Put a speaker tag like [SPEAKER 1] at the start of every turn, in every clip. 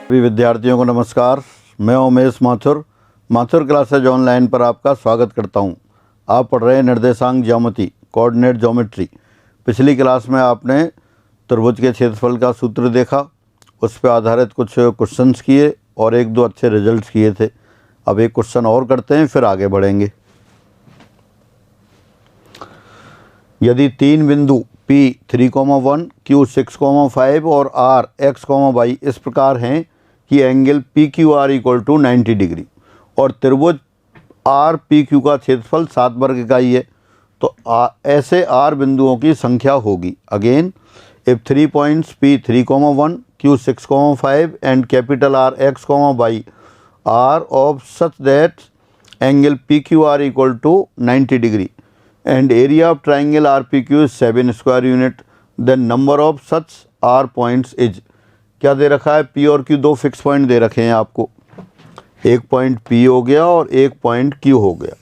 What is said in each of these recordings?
[SPEAKER 1] सभी विद्यार्थियों को नमस्कार। मैं उमेश माथुर क्लासेज ऑनलाइन पर आपका स्वागत करता हूं। आप पढ़ रहे हैं निर्देशांक ज्यामिति, कोऑर्डिनेट ज्योमेट्री। पिछली क्लास में आपने त्रिभुज के क्षेत्रफल का सूत्र देखा, उस पर आधारित कुछ क्वेश्चंस किए और एक दो अच्छे रिजल्ट्स किए थे। अब एक क्वेश्चन और करते हैं, फिर आगे बढ़ेंगे। यदि तीन बिंदु P 3,1, Q 6,5 और R X, Y इस प्रकार हैं कि angle PQR equal to 90 degree और त्रिभुज RPQ का क्षेत्रफल 7 वर्ग इकाई है, तो ऐसे R बिंदुओं की संख्या होगी। Again, if 3 points P 3,1, Q 6,5 and capital R X, Y are of such that angle PQR equal to 90 degree and area of triangle RPQ is 7 square unit, then number of such R points is। क्या दे रखा है? P और Q दो fix point दे रखे हैं आपको। एक point P हो गया और एक पॉइंट Q हो गया,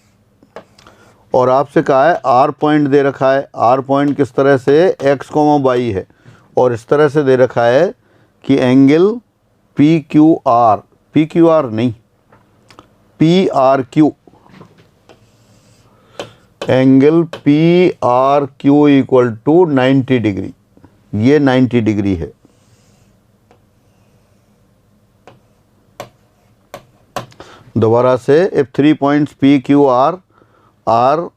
[SPEAKER 1] और आपसे कहा है R पॉइंट दे रखा है। R पॉइंट किस तरह से? X, Y है, और इस तरह से दे रखा है कि एंगल PQR, PQR नहीं, PRQ, angle PRQ equal to 90 degree. ये 90 डिग्री है। दोबारा से, if 3 points PQR are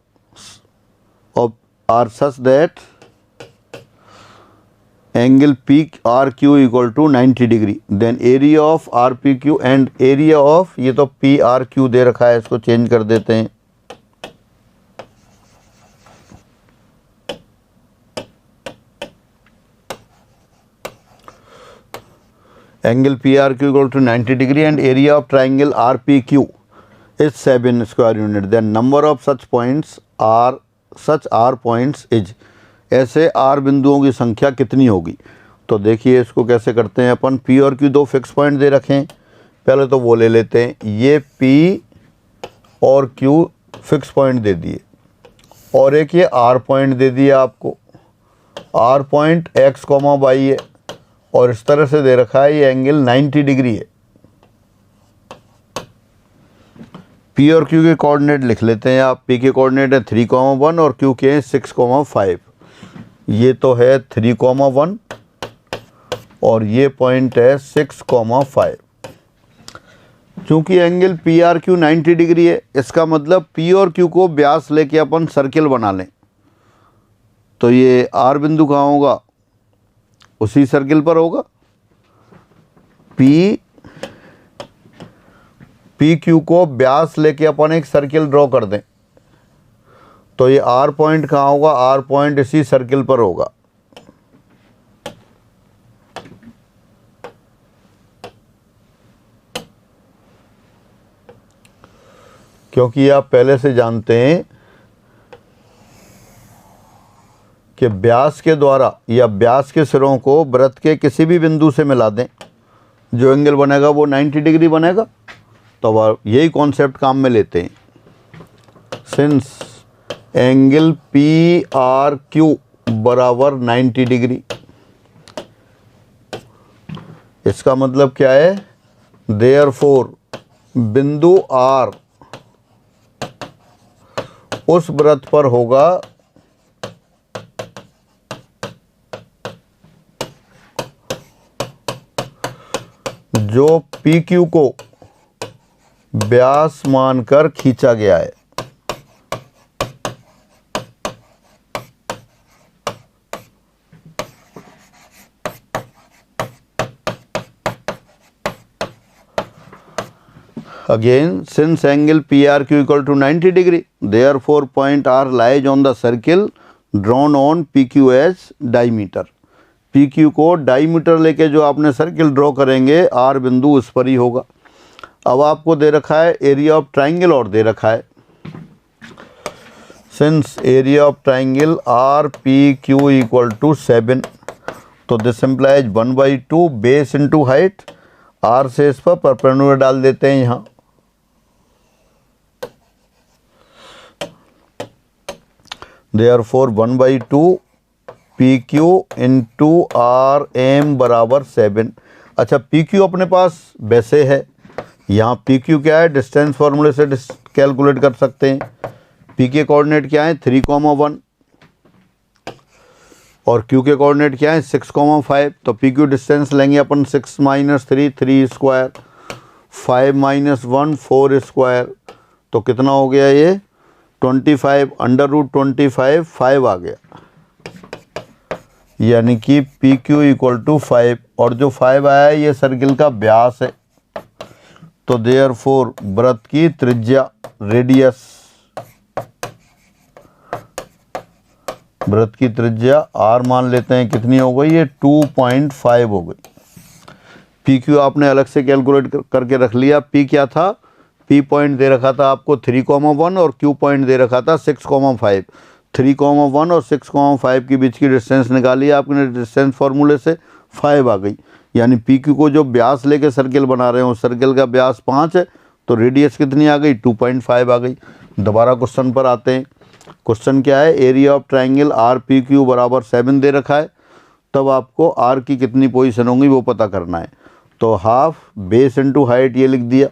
[SPEAKER 1] such that angle PRQ equal to 90 degree, then area of RPQ and area of, ये तो PRQ दे रखा है, इसको चेंज कर देते हैं। Angle PRQ equal to 90 degree and area of triangle RPQ is 7 square unit. Then number of such R points is। ऐसे R बिंदुओं की संख्या कितनी होगी? तो देखिए इसको कैसे करते हैं अपन। P और Q दो फिक्स पॉइंट दे रखे हैं, पहले तो वो ले लेते हैं। ये P और Q फिक्स पॉइंट दे दिए, और एक ये R पॉइंट दे दिया आपको। R पॉइंट X, Y है, और इस तरह से दे रखा है ये एंगल 90 डिग्री है। P और Q के कोऑर्डिनेट लिख लेते हैं आप। P के कोऑर्डिनेट है 3,1 और Q के हैं 6,5। ये तो है 3,1 और ये पॉइंट है 6,5। चूँकि एंगल PRQ 90 डिग्री है, इसका मतलब P और Q को व्यास लेके अपन सर्किल बना लें, तो ये R बिंदु कहाँ होगा? उसी सर्किल पर होगा। PQ को व्यास लेके अपन एक सर्किल ड्रॉ कर दें, तो ये R पॉइंट कहाँ होगा? R पॉइंट इसी सर्किल पर होगा। क्योंकि आप पहले से जानते हैं कि व्यास के द्वारा या व्यास के सिरों को वृत्त के किसी भी बिंदु से मिला दें, जो एंगल बनेगा वो 90 डिग्री बनेगा। तो अब यही कॉन्सेप्ट काम में लेते हैं। सिंस एंगल PRQ बराबर 90 डिग्री, इसका मतलब क्या है? देयरफॉर बिंदु R उस वृत्त पर होगा जो PQ को व्यास मानकर खींचा गया है। Again, since angle PRQ equal to 90 degree, therefore point R lies on the circle drawn on PQ as diameter। PQ को डायमीटर लेके जो आपने सर्किल ड्रॉ करेंगे, R बिंदु उस पर ही होगा। अब आपको दे रखा है एरिया ऑफ ट्राइंगल, और दे रखा है since area of triangle RPQ equal to 7, तो this implies 1/2 base into height. R से इस पर परपेंडिकुलर डाल देते हैं यहाँ। देयरफॉर 1/2 PQ इंटू RM बराबर 7। अच्छा पी क्यू अपने पास वैसे है, यहाँ पी क्यू क्या है, डिस्टेंस फार्मूले से कैलकुलेट कर सकते हैं। पी के कोऑर्डिनेट क्या है 3,1 और क्यू के कोऑर्डिनेट क्या है 6,5। तो पी क्यू डिस्टेंस लेंगे अपन 6 - 3 3 स्क्वायर, 5 - 1 4 स्क्वायर, तो कितना हो गया ये 25 √25 5 आ गया, यानी कि पी क्यू इक्वल टू 5। और जो 5 आया है ये सर्किल का व्यास है, तो देयरफॉर वृत्त की त्रिज्या रेडियस, वृत्त की त्रिज्या आर मान लेते हैं कितनी हो गई, ये 2.5 हो गई। पी क्यू आपने अलग से कैलकुलेट करके रख लिया। पी क्या था, पी पॉइंट दे रखा था आपको 3,1 और क्यू पॉइंट दे रखा था 6,5। 3,1 और 6,5 के बीच की डिस्टेंस निकाली आपने डिस्टेंस फार्मूले से, 5 आ गई। यानी पी क्यू को जो व्यास लेके सर्किल बना रहे हो, सर्किल का व्यास 5 है, तो रेडियस कितनी आ गई 2.5 आ गई। दोबारा क्वेश्चन पर आते हैं। क्वेश्चन क्या है, area of triangle R P Q बराबर 7 दे रखा है, तब आपको आर की कितनी पोजीशन होंगी वो पता करना है। तो हाफ बेस इनटू हाइट ये लिख दिया,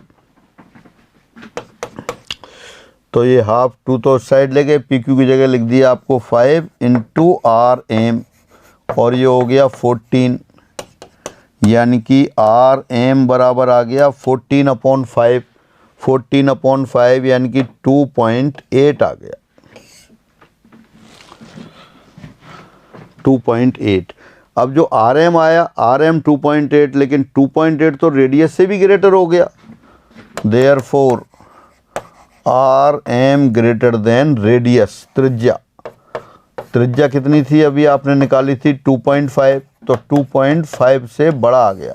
[SPEAKER 1] तो ये हाफ 2 तो साइड ले गए, पी क्यू की जगह लिख दिया आपको 5 × आर एम, और ये हो गया 14, यानी कि आर एम बराबर आ गया 14/5, 14/5 यानी कि 2.8 आ गया, 2.8। अब जो आर एम आया, आर एम 2.8, लेकिन 2.8 तो रेडियस से भी ग्रेटर हो गया, therefore R M greater than radius. त्रिज्या, त्रिज्या कितनी थी अभी आपने निकाली थी 2.5, तो 2.5 से बड़ा आ गया,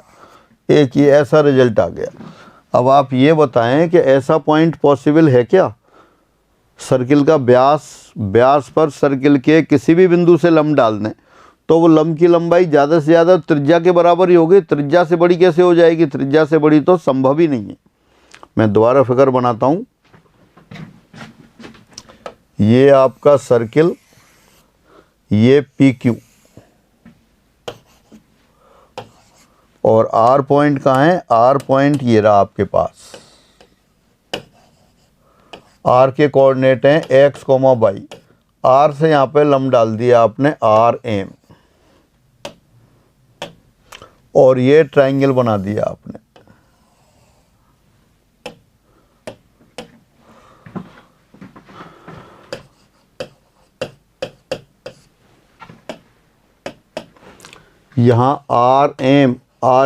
[SPEAKER 1] एक ये ऐसा रिजल्ट आ गया। अब आप ये बताएं कि ऐसा पॉइंट पॉसिबल है क्या, सर्किल का व्यास पर सर्किल के किसी भी बिंदु से लंब डाल दें तो वो लंब की लंबाई ज़्यादा से ज़्यादा त्रिज्या के बराबर ही होगी, त्रिज्या से बड़ी कैसे हो जाएगी, त्रिज्या से बड़ी तो संभव ही नहीं है। मैं दोबारा फिगर बनाता हूँ, ये आपका सर्किल, ये पी क्यू, और आर पॉइंट कहाँ है, आर पॉइंट ये रहा आपके पास। आर के कोऑर्डिनेट हैं x, y, आर से यहाँ पे लंब डाल दिया आपने आर एम, और ये ट्रायंगल बना दिया आपने। यहाँ आर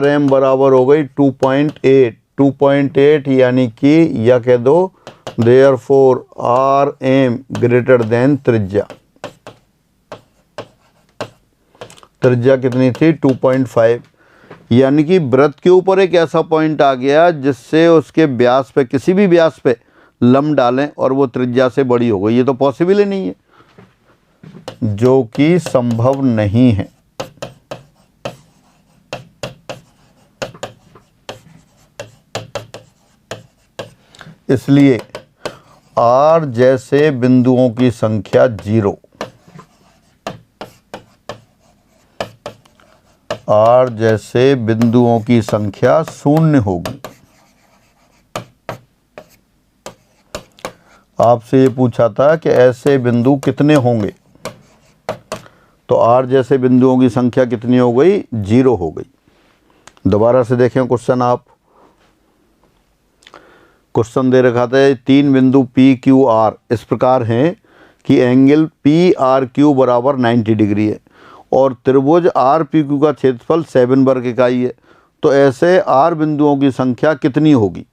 [SPEAKER 1] एम बराबर हो गई 2.8 यानी कि या कह दो therefore R M greater than त्रिज्या। त्रिज्या कितनी थी 2.5, यानी कि वृत्त के ऊपर एक ऐसा पॉइंट आ गया जिससे उसके व्यास पे, किसी भी व्यास पे लंब डालें और वो त्रिज्या से बड़ी हो गई। ये तो पॉसिबल ही नहीं है, जो कि संभव नहीं है। इसलिए आर जैसे बिंदुओं की संख्या 0, आर जैसे बिंदुओं की संख्या 0 होगी। आपसे ये पूछा था कि ऐसे बिंदु कितने होंगे, तो आर जैसे बिंदुओं की संख्या कितनी हो गई, 0 हो गई। दोबारा से देखें क्वेश्चन आप, क्वेश्चन दे रखा था 3 बिंदु पी क्यू आर इस प्रकार हैं कि एंगल पी आर क्यू बराबर 90 डिग्री है और त्रिभुज आर पी क्यू का क्षेत्रफल 7 वर्ग इकाई है, तो ऐसे आर बिंदुओं की संख्या कितनी होगी।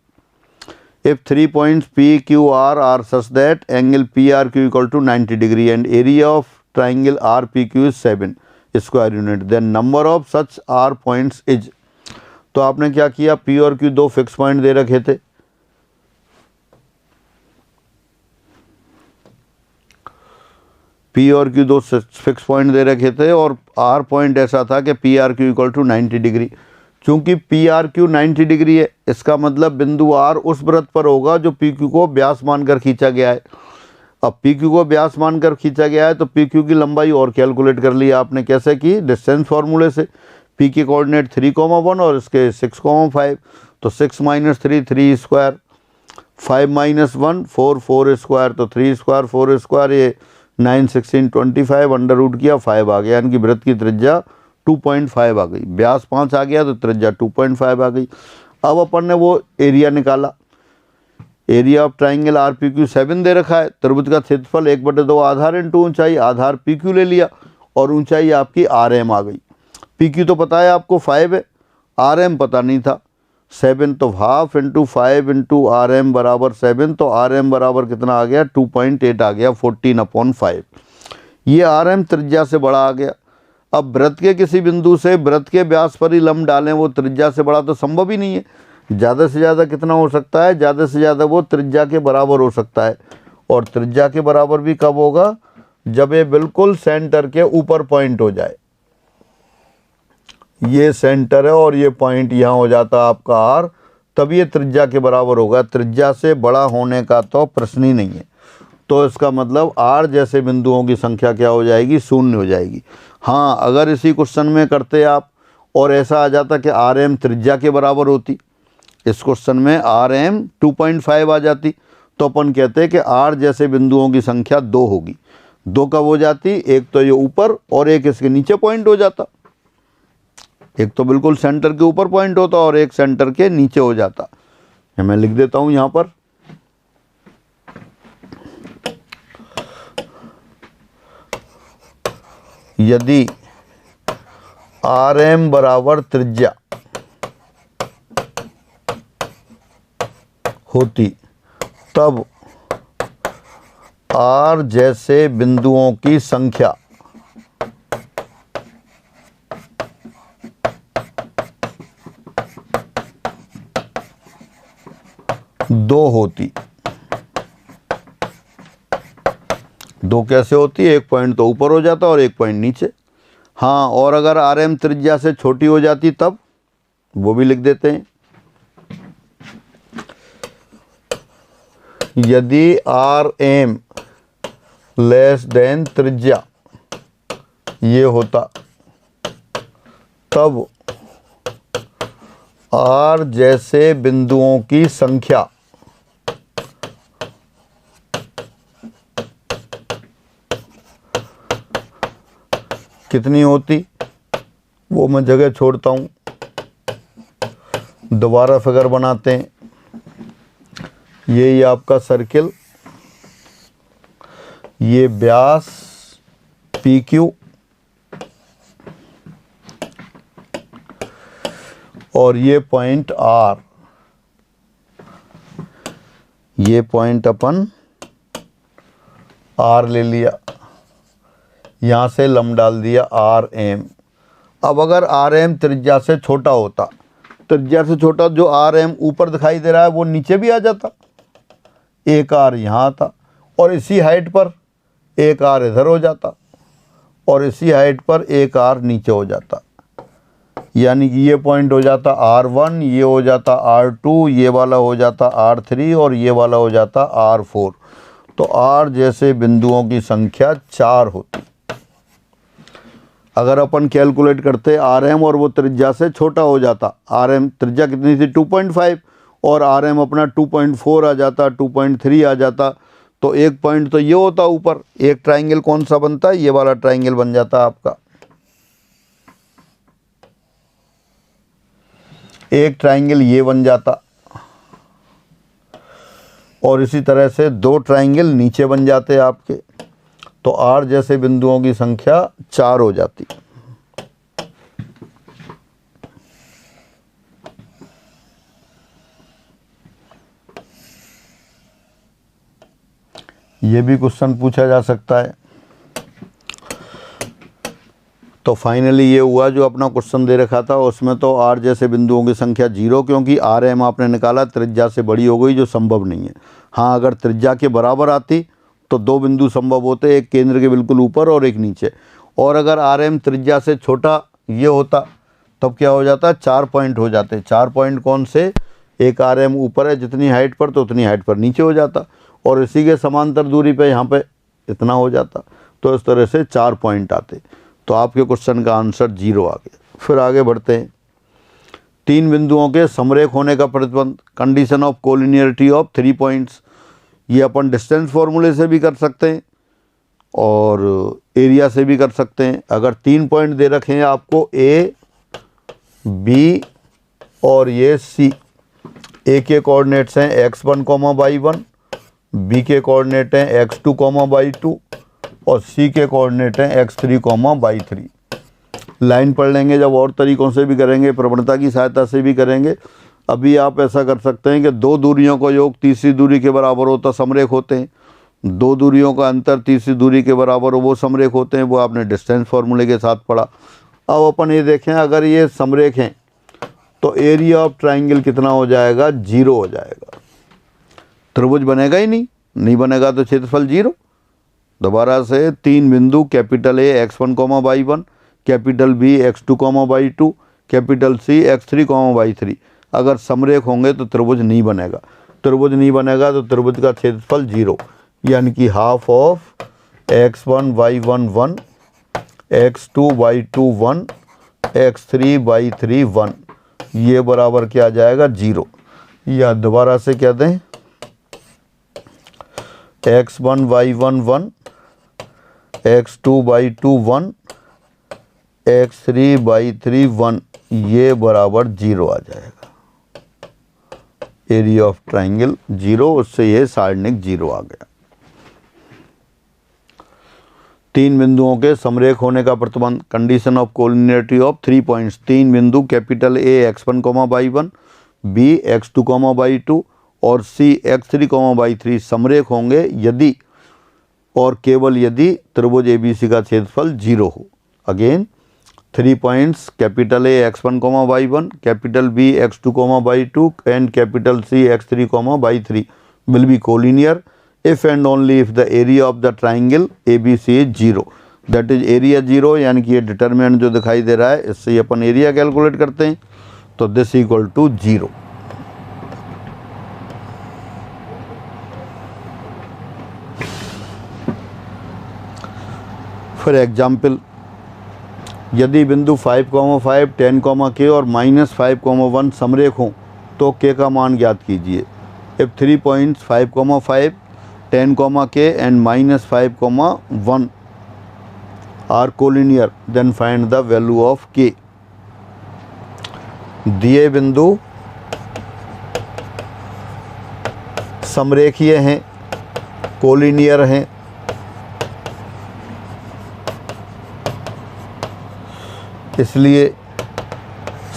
[SPEAKER 1] If 3 points P Q R are such that angle P R Q equal to 90 degree and area of triangle R P Q is 7 square unit, then number of such R points is। तो आपने क्या किया, P और Q दो fix point दे रखे थे, P और Q दो फिक्स पॉइंट दे रखे थे और R पॉइंट ऐसा था कि P R Q equal to 90 degree. चूंकि पी आर क्यू 90 डिग्री है, इसका मतलब बिंदु आर उस वृत्त पर होगा जो पी क्यू को व्यास मानकर खींचा गया है। अब पी क्यू को व्यास मानकर खींचा गया है तो पी क्यू की लंबाई और कैलकुलेट कर ली आपने, कैसे की, डिस्टेंस फार्मूले से। पी के कोऑर्डिनेट 3,1 और इसके 6,5, तो 6 - 3 3 स्क्वायर, 5 - 1 4 4 स्क्वायर, तो 3 स्क्वायर 4 स्क्वायर, ये 9 16 25, अंडर रूट किया 5 आ गया, यानी कि वृत्त की त्रिज्या 2.5 आ गई। व्यास 5 आ गया तो त्रिज्या 2.5 आ गई। अब अपन ने वो एरिया निकाला, area of triangle R P Q 7 दे रखा है। त्रिभुज का क्षेत्रफल 1/2 आधार इंटू ऊंचाई, आधार पी क्यू ले लिया और ऊंचाई आपकी आर एम आ गई। पी क्यू तो पता है आपको 5 है, आर एम पता नहीं था 7, तो half into 5 into R M बराबर 7, तो आर एम बराबर कितना आ गया 2.8 आ गया, 14/5। ये आर एम त्रिज्या से बड़ा आ गया। अब वृत्त के किसी बिंदु से वृत्त के व्यास पर ही लंब डालें, वो त्रिज्या से बड़ा तो संभव ही नहीं है। ज़्यादा से ज़्यादा कितना हो सकता है, ज़्यादा से ज़्यादा वो त्रिज्या के बराबर हो सकता है। और त्रिज्या के बराबर भी कब होगा, जब ये बिल्कुल सेंटर के ऊपर पॉइंट हो जाए। ये सेंटर है और ये पॉइंट यहाँ हो जाता है आपका आर, तब ये त्रिज्या के बराबर होगा। त्रिज्या से बड़ा होने का तो प्रश्न ही नहीं है। तो इसका मतलब आर जैसे बिंदुओं की संख्या क्या हो जाएगी, 0 हो जाएगी। हाँ, अगर इसी क्वेश्चन में करते आप और ऐसा आ जाता कि आर एम त्रिज्या के बराबर होती, इस क्वेश्चन में आर एम 2.5 आ जाती, तो अपन कहते हैं कि आर जैसे बिंदुओं की संख्या 2 होगी। 2 कब हो जाती, एक तो ये ऊपर और एक इसके नीचे पॉइंट हो जाता। एक तो बिल्कुल सेंटर के ऊपर पॉइंट होता और एक सेंटर के नीचे हो जाता। मैं लिख देता हूं यहां पर, यदि आर एम बराबर त्रिज्या होती तब आर जैसे बिंदुओं की संख्या दो होती। 2 कैसे होती, एक पॉइंट तो ऊपर हो जाता और एक पॉइंट नीचे। हाँ, और अगर आर एम त्रिज्या से छोटी हो जाती तब, वो भी लिख देते हैं। यदि आर एम लेस देन त्रिज्या ये होता, तब आर जैसे बिंदुओं की संख्या कितनी होती, वो मैं जगह छोड़ता हूं, दोबारा फिगर बनाते हैं। ये आपका सर्किल, ये व्यास पी क्यू और ये पॉइंट आर, ये पॉइंट अपन आर ले लिया, यहाँ से लंब डाल दिया आर एम। अब अगर आर एम त्रिज्या से छोटा होता, त्रिज्या से छोटा, जो आर एम ऊपर दिखाई दे रहा है वो नीचे भी आ जाता, एक आर यहाँ आता और इसी हाइट पर एक आर इधर हो जाता और इसी हाइट पर एक आर नीचे हो जाता। यानी कि ये पॉइंट हो जाता R1, ये हो जाता R2, ये वाला हो जाता R3 और ये वाला हो जाता R4। तो R जैसे बिंदुओं की संख्या 4 होती। अगर अपन कैलकुलेट करते RM और वो त्रिज्या से छोटा हो जाता, RM त्रिज्या कितनी थी 2.5 और RM अपना 2.4 आ जाता, 2.3 आ जाता, तो एक पॉइंट तो ये होता ऊपर। एक ट्राइंगल कौन सा बनता है, ये वाला ट्राइंगल बन जाता आपका। एक ट्राइंगल ये बन जाता और इसी तरह से 2 ट्राइंगल नीचे बन जाते आपके, तो R जैसे बिंदुओं की संख्या 4 हो जाती। ये भी क्वेश्चन पूछा जा सकता है। तो फाइनली ये हुआ जो अपना क्वेश्चन दे रखा था उसमें तो R जैसे बिंदुओं की संख्या 0, क्योंकि RM आपने निकाला त्रिज्या से बड़ी हो गई, जो संभव नहीं है। हाँ, अगर त्रिज्या के बराबर आती तो 2 बिंदु संभव होते, एक केंद्र के बिल्कुल ऊपर और एक नीचे। और अगर RM त्रिज्या से छोटा ये होता तब क्या हो जाता, 4 पॉइंट हो जाते। 4 पॉइंट कौन से, एक RM ऊपर है जितनी हाइट पर, तो उतनी हाइट पर नीचे हो जाता और इसी के समांतर दूरी पे यहाँ पे इतना हो जाता। तो इस तरह से 4 पॉइंट आते। तो आपके क्वेश्चन का आंसर 0 आ गया। फिर आगे बढ़ते हैं। तीन बिंदुओं के समरेख होने का प्रतिबंध, condition of collinearity of 3 points. ये अपन डिस्टेंस फॉर्मूले से भी कर सकते हैं और एरिया से भी कर सकते हैं। अगर 3 पॉइंट दे रखे हैं आपको ए, बी और ये सी। ए के कोऑर्डिनेट्स हैं x1, y1, बी के कोऑर्डिनेट हैं x2, y2 और सी के कोऑर्डिनेट हैं x3, y3। लाइन पढ़ लेंगे जब, और तरीक़ों से भी करेंगे, प्रवणता की सहायता से भी करेंगे। अभी आप ऐसा कर सकते हैं कि दो दूरियों का योग तीसरी दूरी के बराबर होता समरेख होते हैं, दो दूरियों का अंतर तीसरी दूरी के बराबर हो वो समरेख होते हैं। वो आपने डिस्टेंस फार्मूले के साथ पढ़ा। अब अपन ये देखें, अगर ये समरेख हैं तो एरिया ऑफ ट्राइंगल कितना हो जाएगा? 0 हो जाएगा। त्रिभुज बनेगा ही नहीं, नहीं बनेगा तो क्षेत्रफल 0। दोबारा से, तीन बिंदु capital A x1, y1, capital B x2, y2, capital C x3, y3 अगर समरेख होंगे तो त्रिभुज नहीं बनेगा। त्रिभुज नहीं बनेगा तो त्रिभुज का क्षेत्रफल 0, यानी कि half of x1, y1 1, x2, y2 1, x3, y3 1, ये बराबर क्या आ जाएगा? 0। या दोबारा से कह दें, x1, y1 1, x2, y2 1, x3, y3 1, ये बराबर 0 आ जाएगा। एरिया ऑफ ट्राइंगल 0, उससे ये सारणिक 0 आ गया। तीन बिंदुओं के समरेख होने का प्रतिबंध, condition of collinearity of 3 points. तीन बिंदु capital A x1, y1, B x2, y2 और सी x3, y3 समरेख होंगे यदि और केवल यदि त्रिभुज ABC का क्षेत्रफल 0 हो। Again, 3 points capital A x1, y1, capital B x2, y2 and capital C x3, y3 will be collinear if and only if the area of the triangle ABC is 0। That is area 0, यानी कि ये determinant जो दिखाई दे रहा है इससे ही अपन area calculate करते हैं। तो दिस इक्वल टू 0। फिर एग्जाम्पल, यदि बिंदु 5, 5, 10, k और -5, 1 समरेख हों तो k का मान ज्ञात कीजिए। If 3 points 5, 5, 10, k and -5, 1 are collinear, then find the value of k। दिए बिंदु समरेखीय हैं, कोलिनियर हैं, इसलिए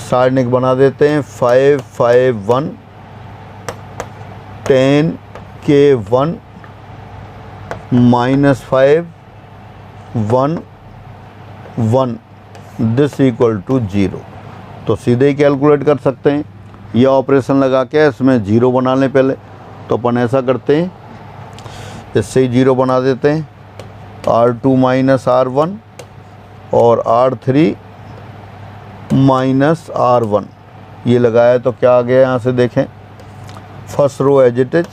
[SPEAKER 1] सारणिक बना देते हैं। 5, 5, 1, 10, k 1, -5, 1, 1, दिस इक्वल टू 0। तो सीधे ही कैलकुलेट कर सकते हैं। यह ऑपरेशन लगा के इसमें 0 बना लें पहले। तो अपन ऐसा करते हैं, इससे ही 0 बना देते हैं। R2 - R1 और R3 - R1 ये लगाया तो क्या आ गया यहाँ से देखें। First row as it is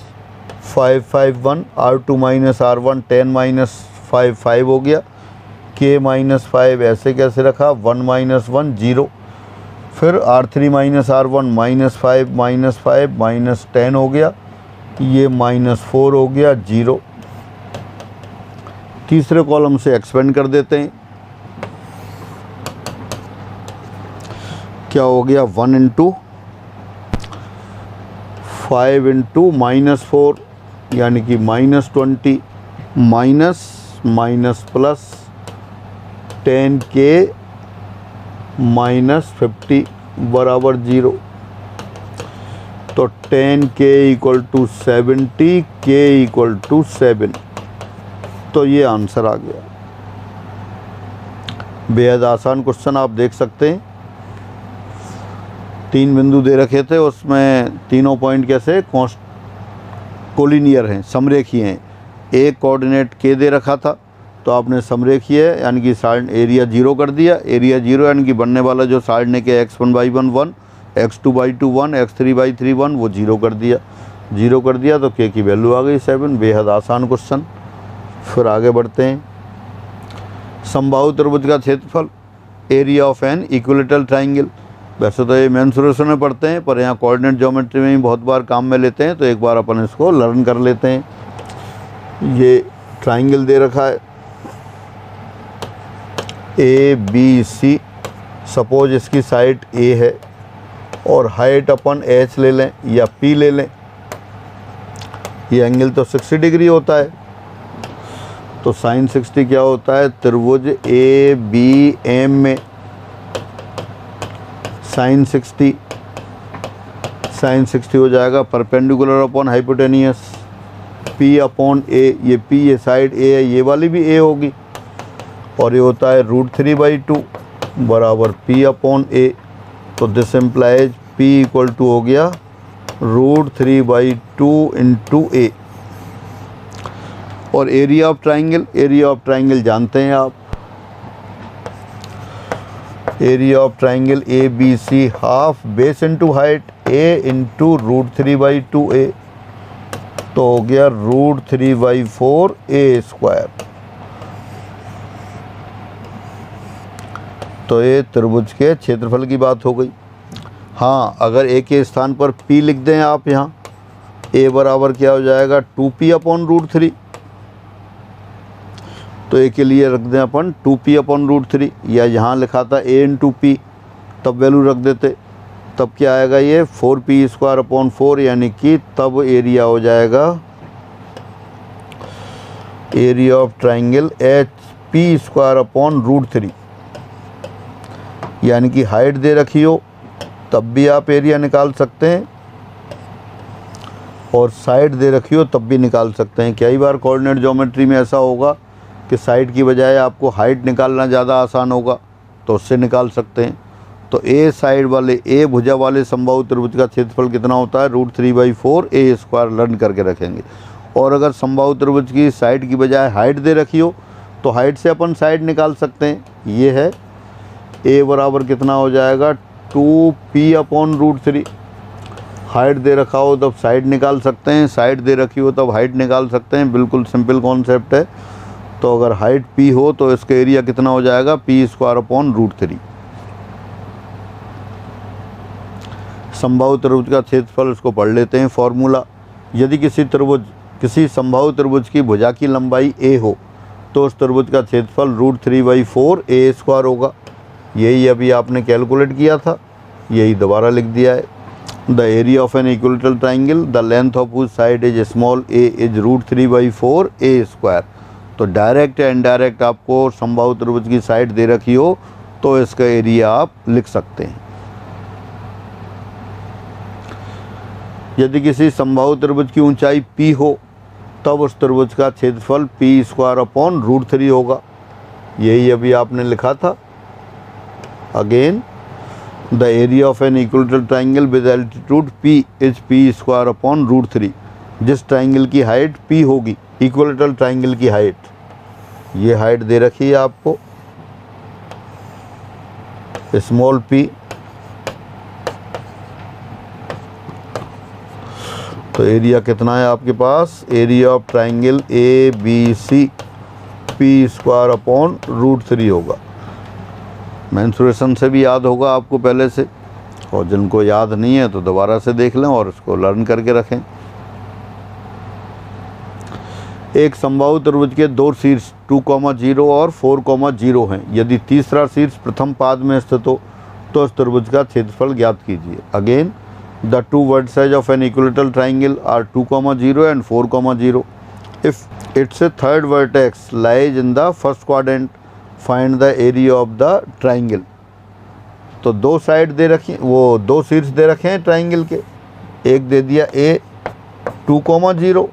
[SPEAKER 1] 5, 5, 1, R2 - R1 10 - 5 5 हो गया। k -5 ऐसे कैसे रखा, 1 - 1 0। फिर R3 - R1 -5 -5 -10 हो गया, ये -4 हो गया 0। तीसरे कॉलम से एक्सपेंड कर देते हैं। क्या हो गया, 1 × 5 × -4 यानी कि -20 प्लस 10k -50 बराबर 0। तो 10k = 70, k = 7। तो ये आंसर आ गया। बेहद आसान क्वेश्चन आप देख सकते हैं। 3 बिंदु दे रखे थे, उसमें तीनों पॉइंट कैसे कोलिनियर हैं, समरेखीय हैं। एक कोऑर्डिनेट k दे रखा था तो आपने समरेखीय है यानी कि साइड एरिया 0 कर दिया। एरिया 0 यानी कि बनने वाला जो साइड के x1, y1 1, x2, y2 1, x3, y3 1 वो 0 कर दिया। 0 कर दिया तो k की वैल्यू आ गई 7। बेहद आसान क्वेश्चन। फिर आगे बढ़ते हैं। समबाहु त्रिभुज का क्षेत्रफल, area of an equilateral triangle. वैसे तो ये मेंसुरेशन में पढ़ते हैं, पर यहाँ कोऑर्डिनेट ज्योमेट्री में ही बहुत बार काम में लेते हैं, तो एक बार अपन इसको लर्न कर लेते हैं। ये ट्राइंगल दे रखा है ABC, सपोज इसकी साइड A है और हाइट अपन H ले लें या P ले लें। ये एंगल तो 60 डिग्री होता है, तो साइन 60 क्या होता है, त्रिभुज ABM में साइन 60 हो जाएगा perpendicular upon hypotenuse P upon A। ये P ये साइड A है, ये वाली भी A होगी, और ये होता है √3/2 बराबर P अपॉन A। तो this implies P equal to हो गया √3/2 इंटू A। और एरिया ऑफ ट्राइंगल जानते हैं आप, area of triangle ABC half base into height A into √3/2A, तो हो गया √3/4A²। तो ये त्रिभुज के क्षेत्रफल की बात हो गई। हाँ, अगर A के स्थान पर P लिख दें आप, यहाँ A बराबर क्या हो जाएगा 2P अपॉन √3, तो A के लिए रख दें अपन 2P अपॉन √3, या यहाँ लिखा था A इंटू P, तब वैल्यू रख देते, तब क्या आएगा ये 4P² अपॉन 4, यानी कि तब एरिया हो जाएगा area of triangle HP² upon √3। यानी कि हाइट दे रखी हो तब भी आप एरिया निकाल सकते हैं, और साइड दे रखी हो तब भी निकाल सकते हैं। कई बार कोऑर्डिनेट ज्योमेट्री में ऐसा होगा कि साइड की बजाय आपको हाइट निकालना ज़्यादा आसान होगा, तो उससे निकाल सकते हैं। तो A साइड वाले, A भुजा वाले समबाहु त्रिभुज का क्षेत्रफल कितना होता है, √3/4A² लर्न करके रखेंगे। और अगर समबाहु त्रिभुज की साइड की बजाय हाइट दे रखी हो तो हाइट से अपन साइड निकाल सकते हैं। ये है A बराबर कितना हो जाएगा 2P अपॉन √3। हाइट दे रखा हो तब साइड निकाल सकते हैं, साइड दे रखी हो तब हाइट निकाल सकते हैं, बिल्कुल सिंपल कॉन्सेप्ट है। तो अगर हाइट P हो तो इसका एरिया कितना हो जाएगा P² अपॉन √3। समबाहु त्रिभुज का क्षेत्रफल इसको पढ़ लेते हैं फॉर्मूला। यदि किसी समबाहु त्रिभुज की भुजा की लंबाई A हो तो उस त्रिभुज का क्षेत्रफल √3/4A² होगा। यही अभी आपने कैलकुलेट किया था, यही दोबारा लिख दिया है। The area of an equilateral triangle, the length of whose side is small a is √3/4A²। तो डायरेक्ट या इनडायरेक्ट आपको समबाहु त्रिभुज की साइड दे रखी हो तो इसका एरिया आप लिख सकते हैं। यदि किसी समबाहु त्रिभुज की ऊंचाई P हो तब उस त्रिभुज का क्षेत्रफल P² अपॉन √3 होगा। यही अभी आपने लिखा था। Again, the area of an equilateral triangle with altitude P is P² upon √3। जिस ट्राइंगल की हाइट P होगी, इक्विलेटरल ट्राइंगल की हाइट, ये हाइट दे रखी है आपको स्मॉल p, तो एरिया कितना है आपके पास, area of triangle ABC P² upon √3 होगा। मेंसुरेशन से भी याद होगा आपको पहले से, और जिनको याद नहीं है तो दोबारा से देख लें और इसको लर्न करके रखें। एक समबाहु त्रिभुज के दो शीर्ष 2,0 और 4,0 हैं। यदि तीसरा शीर्ष प्रथम पाद में स्थित हो तो उस त्रिभुज का क्षेत्रफल ज्ञात कीजिए। Again, the two vertices of an equilateral triangle are 2,0 and 4,0। If its a third vertex lies in the first quadrant, find the area of the triangle. तो दो साइड दे रखी, वो दो शीर्ष दे रखे हैं ट्राइंगल के, एक दे दिया A 2,0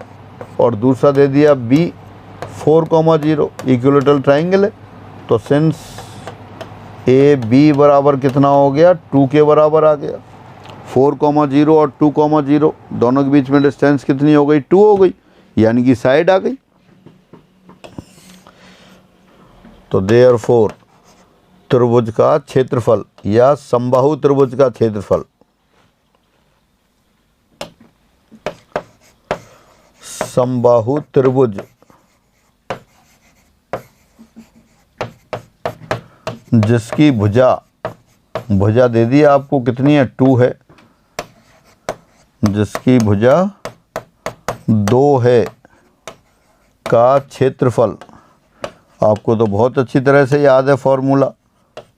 [SPEAKER 1] और दूसरा दे दिया B 4,0। इक्विलेटरल ट्राइंगल है, तो सिंस AB बराबर कितना हो गया 2 के बराबर आ गया। 4,0 और 2,0 दोनों के बीच में डिस्टेंस कितनी हो गई, 2 हो गई, यानी कि साइड आ गई। तो देयरफॉर त्रिभुज का क्षेत्रफल या समबाहु त्रिभुज का क्षेत्रफल समबाहु त्रिभुज जिसकी भुजा दे दी आपको कितनी है, 2 है, जिसकी भुजा 2 है का क्षेत्रफल, आपको तो बहुत अच्छी तरह से याद है फॉर्मूला,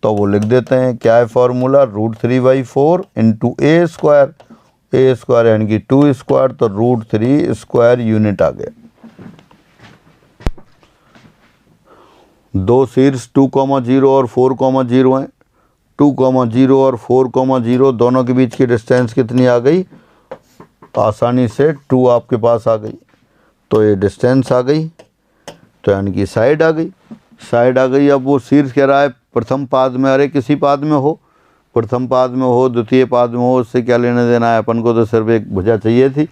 [SPEAKER 1] तो वो लिख देते हैं। क्या है फॉर्मूला, √3/4 इंटू ए स्क्वायर यानी कि 2 स्क्वायर, तो √3 स्क्वायर यूनिट आ गया। दो शीर्ष 2,0 और 4,0 हैं। 2,0 और 4,0 दोनों के बीच की डिस्टेंस कितनी आ गई, आसानी से 2 आपके पास आ गई, तो ये डिस्टेंस आ गई, तो यानी कि साइड आ गई। अब वो शीर्ष कह रहा है प्रथम पाद में, अरे किसी पाद में हो, प्रथम पाद में हो, द्वितीय पाद में हो, उससे क्या लेना देना है, अपन को तो सिर्फ एक भुजा चाहिए थी।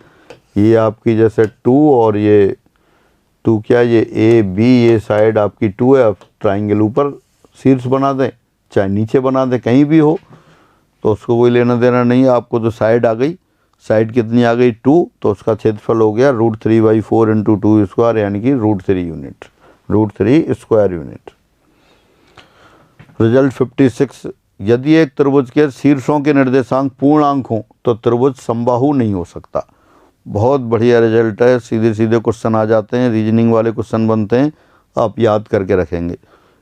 [SPEAKER 1] ये आपकी जैसे 2 और ये 2 क्या, ये ए बी, ये साइड आपकी 2 है। अब ट्राइंगल ऊपर शीर्ष बना दें चाहे नीचे बना दें, कहीं भी हो, तो उसको कोई लेना देना नहीं है। आपको तो साइड आ गई, साइड कितनी आ गई 2, तो उसका क्षेत्रफल हो गया √3/4 इंटू 2 स्क्वायर यानी कि √3 स्क्वायर यूनिट। रिजल्ट 56, यदि एक त्रिभुज के शीर्षों के निर्देशांक पूर्णांक हों तो त्रिभुज समबाहु नहीं हो सकता। बहुत बढ़िया रिजल्ट है, सीधे सीधे क्वेश्चन आ जाते हैं, रीजनिंग वाले क्वेश्चन बनते हैं, आप याद करके रखेंगे।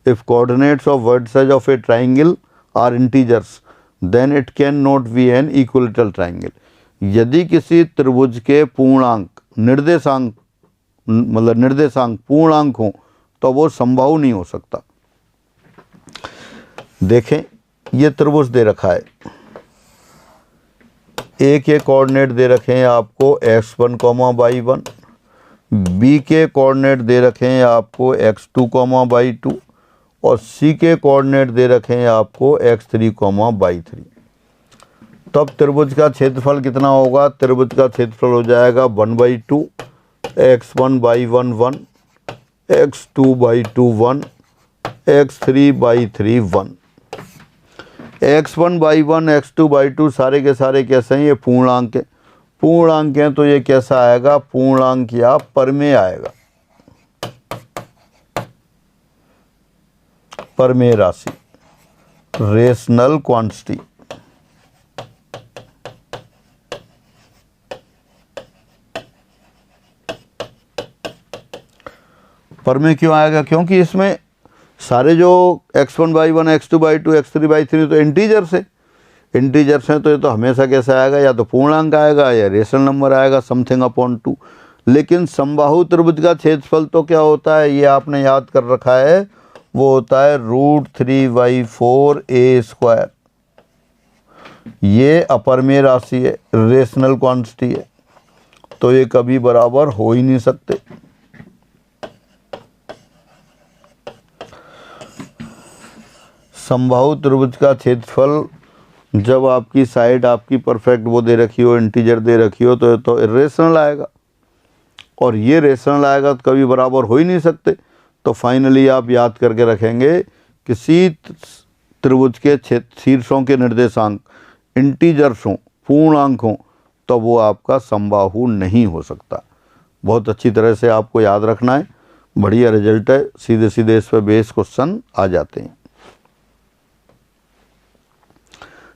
[SPEAKER 1] If coordinates of vertices of a triangle are integers then it can not be an equilateral triangle. यदि किसी त्रिभुज के पूर्णांक निर्देशांक पूर्णांक हों तो वो समबाहु नहीं हो सकता। देखें, ये त्रिभुज दे रखा है, ए के कोऑर्डिनेट दे रखे हैं आपको x1, y1, बी के कोऑर्डिनेट दे रखे हैं आपको x2, y2 और सी के कोऑर्डिनेट दे रखे हैं आपको x3, y3। तब त्रिभुज का क्षेत्रफल कितना होगा, त्रिभुज का क्षेत्रफल हो जाएगा 1/2 x1/1 1, x2/2 1, x3/3 1। x1/1 x2/2 सारे के सारे कैसे हैं, ये पूर्णांक हैं। पूर्णांक हैं तो ये कैसा आएगा, पूर्णांक या परमेय आएगा, परमेय राशि, रेशनल क्वांटिटी। परमेय क्यों आएगा, क्योंकि इसमें सारे जो x1/1 x2/2 x3/3 तो इंटीजर्स है, इंटीजर्स हैं, तो ये तो हमेशा कैसे आएगा, या तो पूर्णांक आएगा या रेशनल नंबर आएगा, समथिंग अपॉन 2। लेकिन समबाहु त्रिभुज का क्षेत्रफल तो क्या होता है, ये आपने याद कर रखा है, वो होता है √3/4 ए स्क्वायर। ये अपरमेय राशि है, रेशनल क्वांटिटी है, तो ये कभी बराबर हो ही नहीं सकते। समबाहु त्रिभुज का क्षेत्रफल जब आपकी साइड आपकी परफेक्ट वो दे रखी हो, इंटीजर दे रखी हो, तो इरेशनल आएगा, और ये रेशनल आएगा तो कभी बराबर हो ही नहीं सकते। तो फाइनली आप याद करके रखेंगे, किसी त्रिभुज के शीर्षों के निर्देशांक इंटीजर्स हों, पूर्णांक हों, तो वो आपका समबाहु नहीं हो सकता। बहुत अच्छी तरह से आपको याद रखना है, बढ़िया रिजल्ट है, सीधे सीधे इस पर बेस क्वेश्चन आ जाते हैं।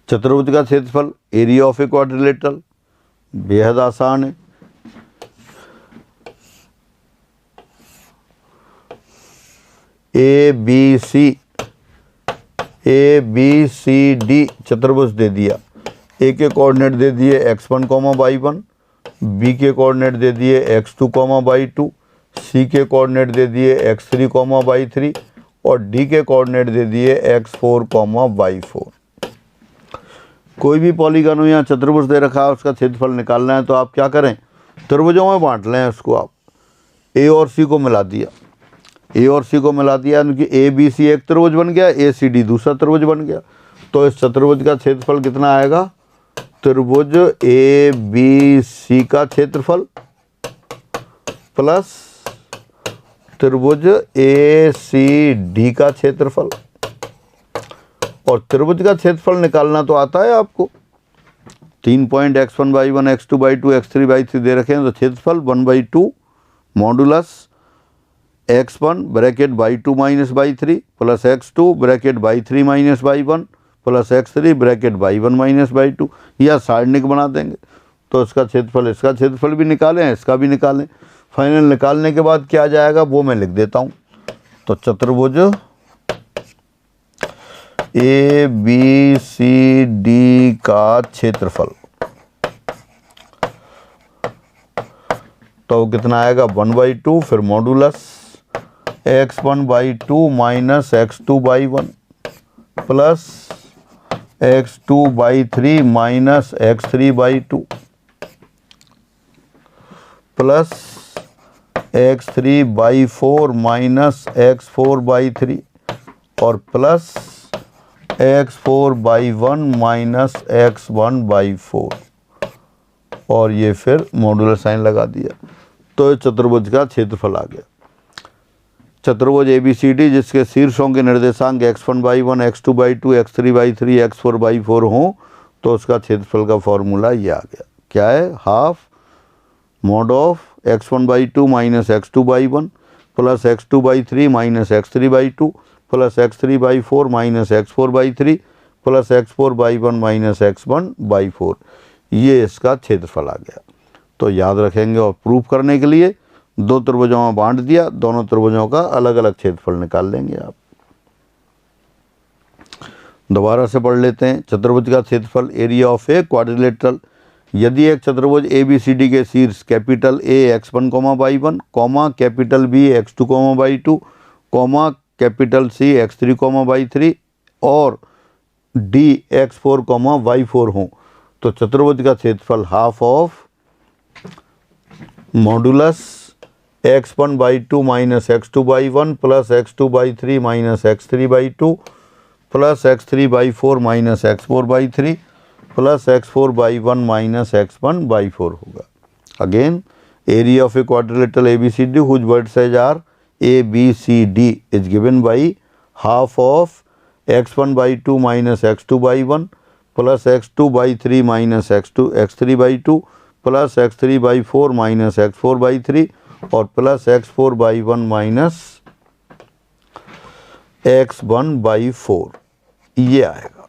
[SPEAKER 1] चतुर्भुज का क्षेत्रफल, एरिया ऑफ ए क्वाड्रिलेटरल, बेहद आसान है। ए बी सी डी चतुर्भुज दे दिया। ए के कोऑर्डिनेट दे दिए x1, y1, बी के कोऑर्डिनेट दे दिए x2, y2, सी के कोऑर्डिनेट दे दिए x3, y3 और डी के कोऑर्डिनेट दे दिए x4, y4। कोई भी पॉलीगन हो या चतुर्भुज दे रखा है, उसका क्षेत्रफल निकालना है, तो आप क्या करें, त्रिभुजों में बांट लें उसको। आप ए और सी को मिला दिया, ए और सी को मिला दिया, यानी ए बी सी एक त्रिभुज बन गया, ए सी डी दूसरा त्रिभुज बन गया। तो इस चतुर्भुज का क्षेत्रफल कितना आएगा, त्रिभुज ए बी सी का क्षेत्रफल प्लस त्रिभुज ए सी डी का क्षेत्रफल। और त्रिभुज का क्षेत्रफल निकालना तो आता है आपको, 3 पॉइंट x1/1 x2/2 x3/3 दे रखे हैं, तो क्षेत्रफल 1/2 modulus x1 bracket by 2 minus by 3 plus x2 bracket by 3 minus by 1 plus x3 bracket by 1 minus by 2, या सारणिक बना देंगे। तो इसका क्षेत्रफल भी निकालें, इसका भी निकालें। फाइनल निकालने के बाद क्या आ जाएगा वो मैं लिख देता हूँ। तो चतुर्भुज ABCD का क्षेत्रफल तो कितना आएगा 1/2, फिर modulus x1/2 minus x2/1 plus x2/3 minus x3/2 plus x3/4 minus x4/3 और प्लस x4/1 माइनस x1/4, और ये फिर मॉडुलस साइन लगा दिया। तो चतुर्भुज का क्षेत्रफल आ गया। चतुर्भुज ABCD जिसके शीर्षों के निर्देशांक x1/1, x2/2, x3/3, x4/4 हों, तो उसका क्षेत्रफल का फॉर्मूला ये आ गया। क्या है? Half mod of x1/2 minus x2/1 plus x2/3 minus x3/2 plus x3/4 minus x4/3 plus x4/1 minus x1/4, ये इसका क्षेत्रफल आ गया। तो याद रखेंगे और प्रूफ करने के लिए दो त्रिभुजों में बांट दिया, दोनों त्रिभुजों का अलग अलग क्षेत्रफल निकाल लेंगे आप। दोबारा से पढ़ लेते हैं। चतुर्भुज का क्षेत्रफल एरिया ऑफ ए क्वाड्रिलेटरल। यदि एक चतुर्भुज ABCD के शीर्ष capital A x1,y1, capital B x2,y2, capital C x3,y3 और D x4,y4 हों, तो चतुर्भुज का क्षेत्रफल half of modulus x1/2 minus x2/1 plus x2/3 minus x3/2 plus x3/4 minus x4/3 plus x4/1 minus x1/4 होगा। Again area of a quadrilateral ABCD whose vertices are ABCD is given by half of x1/2 minus x2/1 plus x2/3 minus x3/2 plus x3/4 minus x4/3 और plus x4/1 minus x1/4, ये आएगा।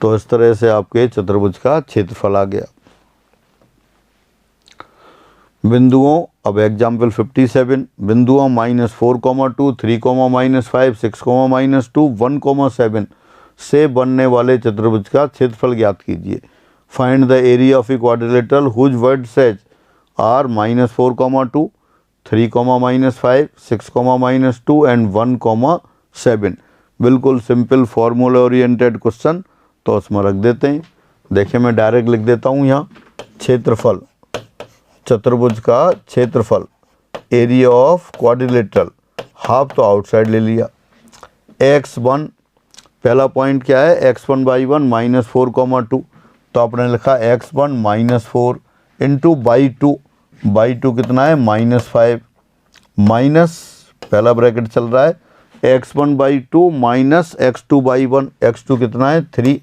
[SPEAKER 1] तो इस तरह से आपके चतुर्भुज का क्षेत्रफल आ गया। बिंदुओं, अब एग्जाम्पल 57, बिंदुओं -4,2, 3,-5, 6,-2, 1,7 से बनने वाले चतुर्भुज का क्षेत्रफल ज्ञात कीजिए। Find the area of a quadrilateral whose vertices are -4,2, 3,-5, 6,-2 and 1,7। बिल्कुल सिंपल फॉर्मूला ओरिएंटेड क्वेश्चन, तो उसमें रख देते हैं। देखिए मैं डायरेक्ट लिख देता हूँ यहाँ क्षेत्रफल, चतुर्भुज का क्षेत्रफल एरिया ऑफ क्वाड्रिलेटरल, हाफ तो आउटसाइड ले लिया। x1 पहला पॉइंट क्या है, x1/1 -4,2, तो आपने लिखा x1 -4 इंटू बाई टू कितना है -5 माइनस पहला ब्रैकेट चल रहा है x1/2 माइनस x2/1, x2 कितना है 3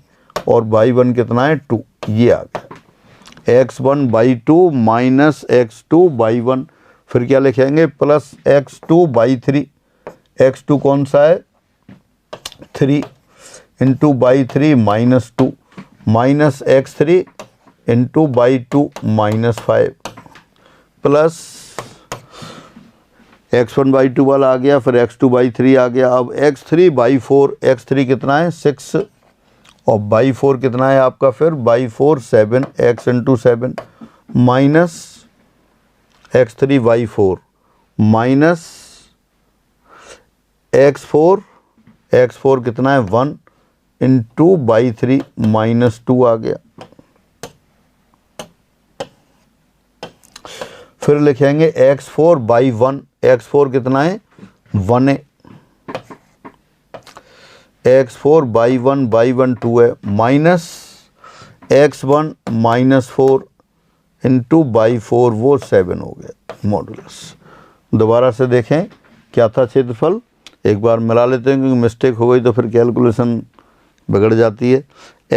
[SPEAKER 1] और y1 कितना है 2, ये आ गया। x1/2 माइनस x2/1, फिर क्या लिखेंगे प्लस x2/3, x2 कौन सा है 3 into by 3 -2 minus x3 into by 2 -5 plus x1/2 वाला आ गया, फिर x2/3 आ गया। अब x3/4, x3 कितना है 6 और बाई 4 कितना है आपका, फिर by 4 7, x into 7 minus x3/4 minus x4 कितना है 1 इंटू बाई 3 -2 आ गया। फिर लिखेंगे x4/1, x4 कितना है 1 है, x4/1 2 है माइनस x1 -4 इंटू बाई 4 वो 7 हो गया मॉडुलस। दोबारा से देखें क्या था क्षेत्रफल, एक बार मिला लेते हैं क्योंकि मिस्टेक हो गई तो फिर कैलकुलेशन बिगड़ जाती है।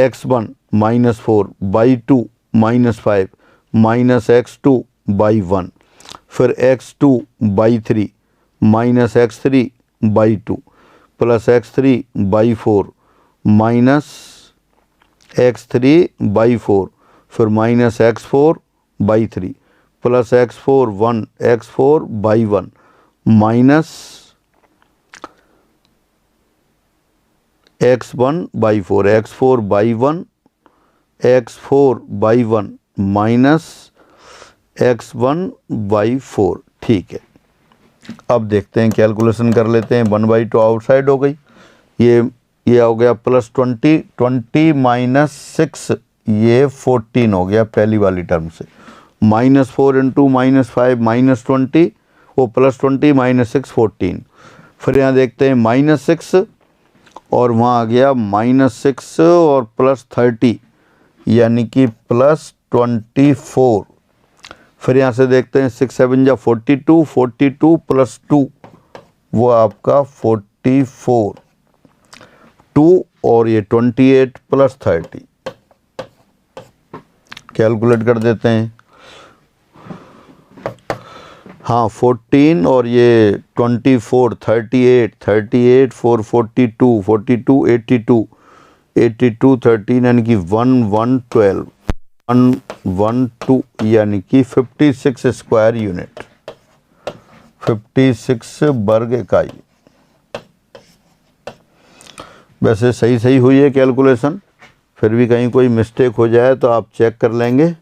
[SPEAKER 1] x1 -4 बाई 2 -5 माइनस x2/1 फिर x2/3 minus x three by two plus x three by four minus x three by four, फिर minus x four by three plus x four one x four by one minus x one by four, x four by one x four by one minus x one by four. ठीक है, अब देखते हैं, calculation कर लेते हैं। 1/2 outside हो गई, ये हो गया प्लस 20, 20 माइनस 6 ये 14 हो गया पहली वाली टर्म से, माइनस 4 इंटू माइनस 5 माइनस 20, वो प्लस 20 माइनस 6 14। फिर यहाँ देखते हैं माइनस 6 और वहाँ आ गया माइनस 6 और प्लस 30 यानी कि प्लस 24। फिर यहाँ से देखते हैं 6 7 जा 42, 42 प्लस 2 वो आपका 44, 2 और ये 28 प्लस 30। कैलकुलेट कर देते हैं। हाँ 14 और ये 24, 38, 38 4 42, 42 82, 82 13 यानी कि 1 1 12, 1 1 2 यानी कि 56 स्क्वायर यूनिट, 56 वर्ग इकाई। वैसे सही हुई है कैलकुलेशन, फिर भी कहीं कोई मिस्टेक हो जाए तो आप चेक कर लेंगे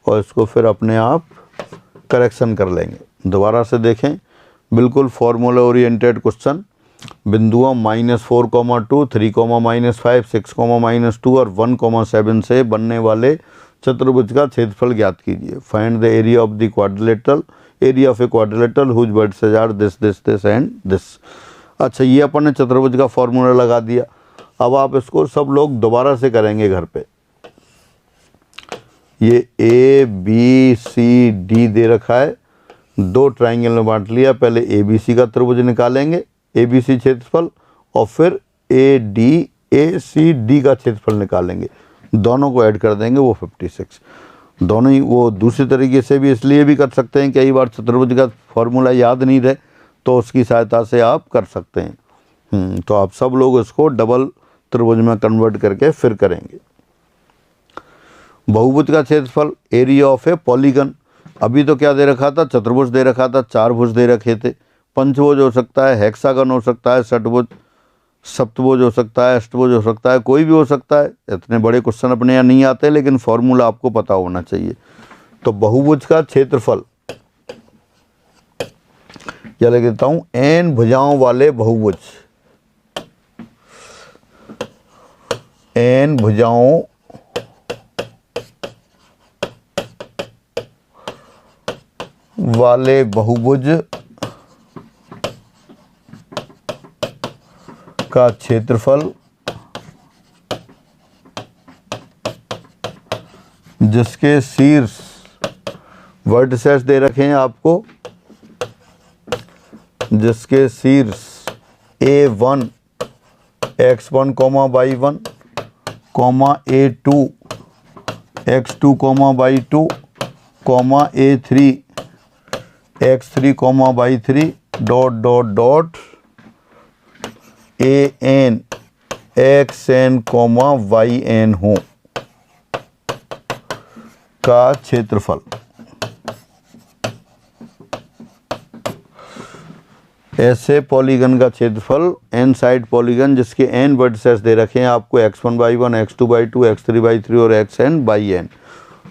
[SPEAKER 1] और इसको फिर अपने आप करेक्शन कर लेंगे। दोबारा से देखें, बिल्कुल फॉर्मूला ओरिएंटेड क्वेश्चन। बिंदुओं -4,2, 3,-5, 6,-2 और 1,7 से बनने वाले चतुर्भुज का क्षेत्रफल ज्ञात कीजिए। Find the area of the quadrilateral, area of a quadrilateral whose vertices are this this this and this. अच्छा, ये अपन ने चतुर्भुज का फॉर्मूला लगा दिया। अब आप इसको सब लोग दोबारा से करेंगे घर पे। ये ए बी सी डी दे रखा है, दो ट्राइंगल में बांट लिया। पहले ए बी सी का त्रिभुज निकालेंगे, ए बी सी क्षेत्रफल, और फिर ए सी डी का क्षेत्रफल निकालेंगे। दोनों को ऐड कर देंगे, वो 56। दोनों ही वो दूसरी तरीके से भी इसलिए भी कर सकते हैं, कई बार चतुर्भुज का फॉर्मूला याद नहीं रहे तो उसकी सहायता से आप कर सकते हैं। तो आप सब लोग इसको डबल त्रिभुज में कन्वर्ट करके फिर करेंगे। बहुभुज का क्षेत्रफल, एरिया ऑफ ए पॉलीगन। अभी तो क्या दे रखा था, चतुर्भुज दे रखा था, चार भुज दे रखे थे। पंचभुज हो सकता है, हेक्सागन हो सकता है, षटभुज, सप्तभुज हो सकता है, अष्टभुज हो सकता है, कोई भी हो सकता है। इतने बड़े क्वेश्चन अपने यहाँ नहीं आते, लेकिन फॉर्मूला आपको पता होना चाहिए। तो बहुभुज का क्षेत्रफल क्या लिख देता हूँ, n भुजाओं वाले बहुभुज, n भुजाओं वाले बहुभुज का क्षेत्रफल जिसके शीर्ष वर्टिसेस दे रखे हैं आपको, जिसके शीर्ष A1 x1, y1, A2 x2, y2, A3 x3, y3 dot dot dot AN xn, yn हो का क्षेत्रफल। ऐसे पॉलीगन का क्षेत्रफल, एन साइड पॉलीगन जिसके n वर्टिसेस दे रखे हैं आपको, x1 by 1, x2 by 2, x3 by 3 और xn by n।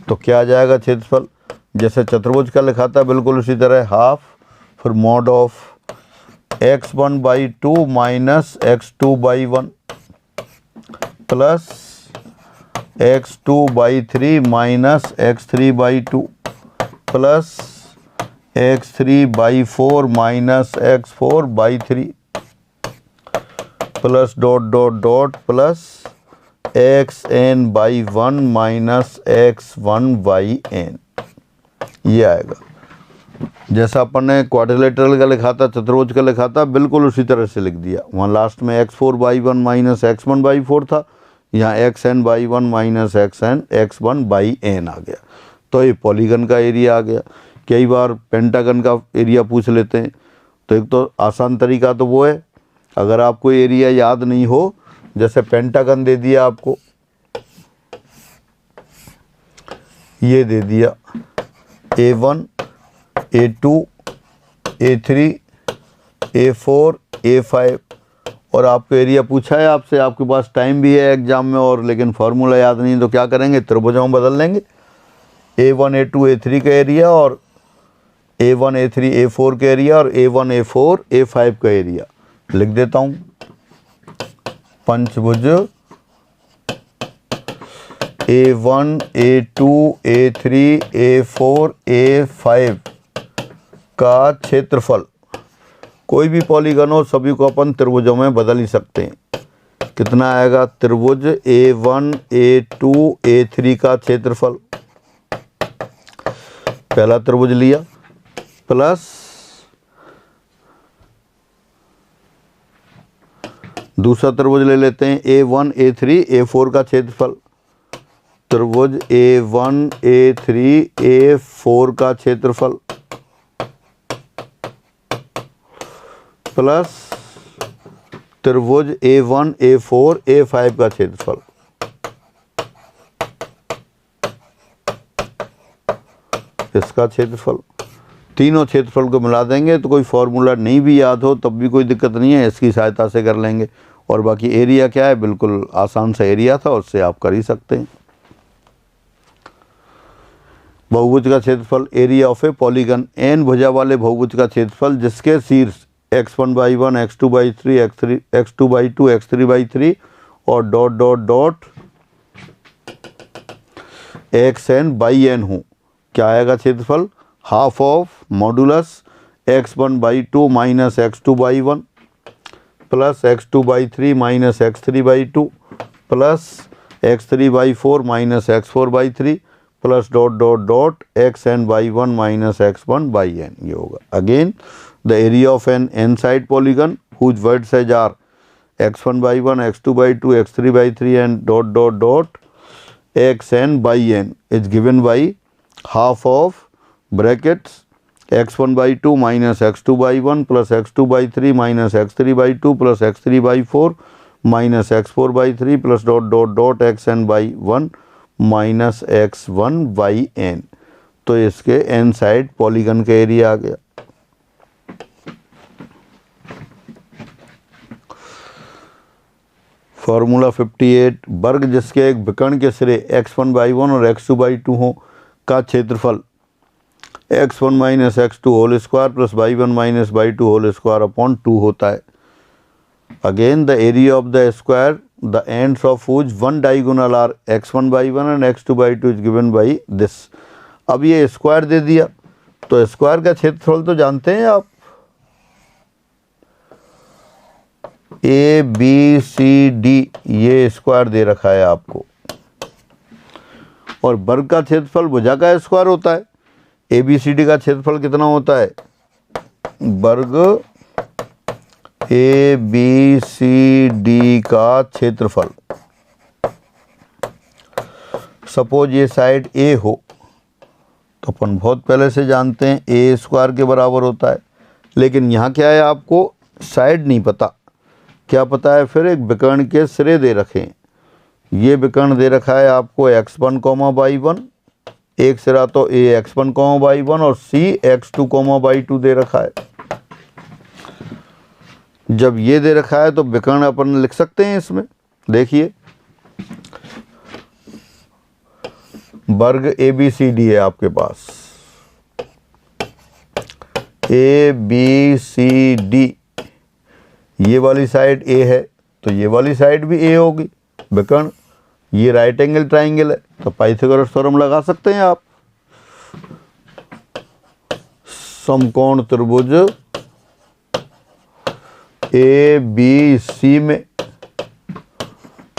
[SPEAKER 1] तो क्या आ जाएगा क्षेत्रफल, जैसे चतुर्भुज का लिखा था बिल्कुल उसी तरह, हाफ, फिर mod of x1 by 2 minus x2 by 1 plus x2 by 3 minus x3 by 2 plus x3 by 4 minus x4 by 3 plus dot dot dot plus xn by 1 minus x1 by n। ये आएगा जैसा अपन ने quadrilateral का लिखा था, चतुर्भुज का लिखा था, बिल्कुल उसी तरह से लिख दिया। वहाँ लास्ट में x4 by 1 minus x1 by 4 था, यहाँ xn by 1 minus x1 by n आ गया। तो ये पॉलीगन का एरिया आ गया। कई बार पेंटागन का एरिया पूछ लेते हैं, तो एक तो आसान तरीका तो वो है, अगर आपको एरिया याद नहीं हो, जैसे पेंटागन दे दिया आपको, ये दे दिया A1 A2 A3 A4 A5 और आपको एरिया पूछा है आपसे, आपके पास टाइम भी है एग्जाम में और लेकिन फार्मूला याद नहीं, तो क्या करेंगे, त्रिभुजों में बदल लेंगे। A1 A2 A3 का एरिया और A1 A3 A4 का एरिया और A1 A4 A5 का एरिया लिख देता हूँ। पंचभुज A1 A2 A3 A4 A5 का क्षेत्रफल, कोई भी पॉलीगन हो सभी को अपन त्रिभुजों में बदल ही सकते हैं। कितना आएगा, त्रिभुज A1 A2 A3 का क्षेत्रफल, पहला त्रिभुज लिया, प्लस दूसरा त्रिभुज ले लेते हैं A1 A3 A4 का क्षेत्रफल, त्रिभुज A1 A3 A4 का क्षेत्रफल प्लस त्रिभुज A1 A4 A5 का क्षेत्रफल। इसका क्षेत्रफल, तीनों क्षेत्रफल को मिला देंगे तो कोई फॉर्मूला नहीं भी याद हो तब भी कोई दिक्कत नहीं है, इसकी सहायता से कर लेंगे। और बाकी एरिया क्या है, बिल्कुल आसान सा एरिया था, उससे आप कर ही सकते हैं। बहुभुज का क्षेत्रफल, area of a polygon, n भुजा वाले बहुभुज का क्षेत्रफल जिसके शीर्ष x1/1 x2/3 x2/2 x3/3 और डॉट डॉट डॉट xn/n हो, क्या आएगा क्षेत्रफल, half of modulus x1/2 minus x2/1 plus x2/3 minus x3/2 plus x3/4 minus x4/3 plus dot dot dot xn/1 minus x1/n, ये होगा। Again the area of an n side polygon whose vertices are x1/1 x2/2 x3/3 and dot dot dot xn/n is given by half of brackets x1/2 minus x2/1 plus x2/3 minus x3/2 plus x3/4 minus x4/3 plus dot dot dot xn/1 minus x1/n। तो इसके N side polygon का area आ गया। Formula 58, वर्ग जिसके एक विकर्ण के सिरे x1/1 और x2/2 हो का क्षेत्रफल x1 minus x2 whole square plus y1 minus y2 whole square upon 2 होता है। Again the area of the square the ends of whose one diagonal are x1/1 and x2/2 is given by this. अब ये square दे दिया तो square का क्षेत्रफल तो जानते हैं आप, ABCD ये स्क्वायर दे रखा है आपको, और वर्ग का क्षेत्रफल भुजा का स्क्वायर होता है। ABCD का क्षेत्रफल कितना होता है, वर्ग ABCD का क्षेत्रफल। सपोज ये साइड A हो तो अपन बहुत पहले से जानते हैं A स्क्वायर के बराबर होता है, लेकिन यहाँ क्या है, आपको साइड नहीं पता, क्या पता है, फिर एक विकर्ण के सिरे दे रखे हैं। ये विकर्ण दे रखा है आपको x1, एक सिरा तो A x1, y1 और C x2, y2 दे रखा है। जब ये दे रखा है तो विकर्ण अपन लिख सकते हैं इसमें, देखिए वर्ग ABCD है आपके पास, ABCD, ये वाली साइड A है तो ये वाली साइड भी A होगी विकर्ण, ये राइट एंगल ट्राइंगल है तो पाइथागोरस थ्योरम लगा सकते हैं आप। समकोण त्रिभुज ABC में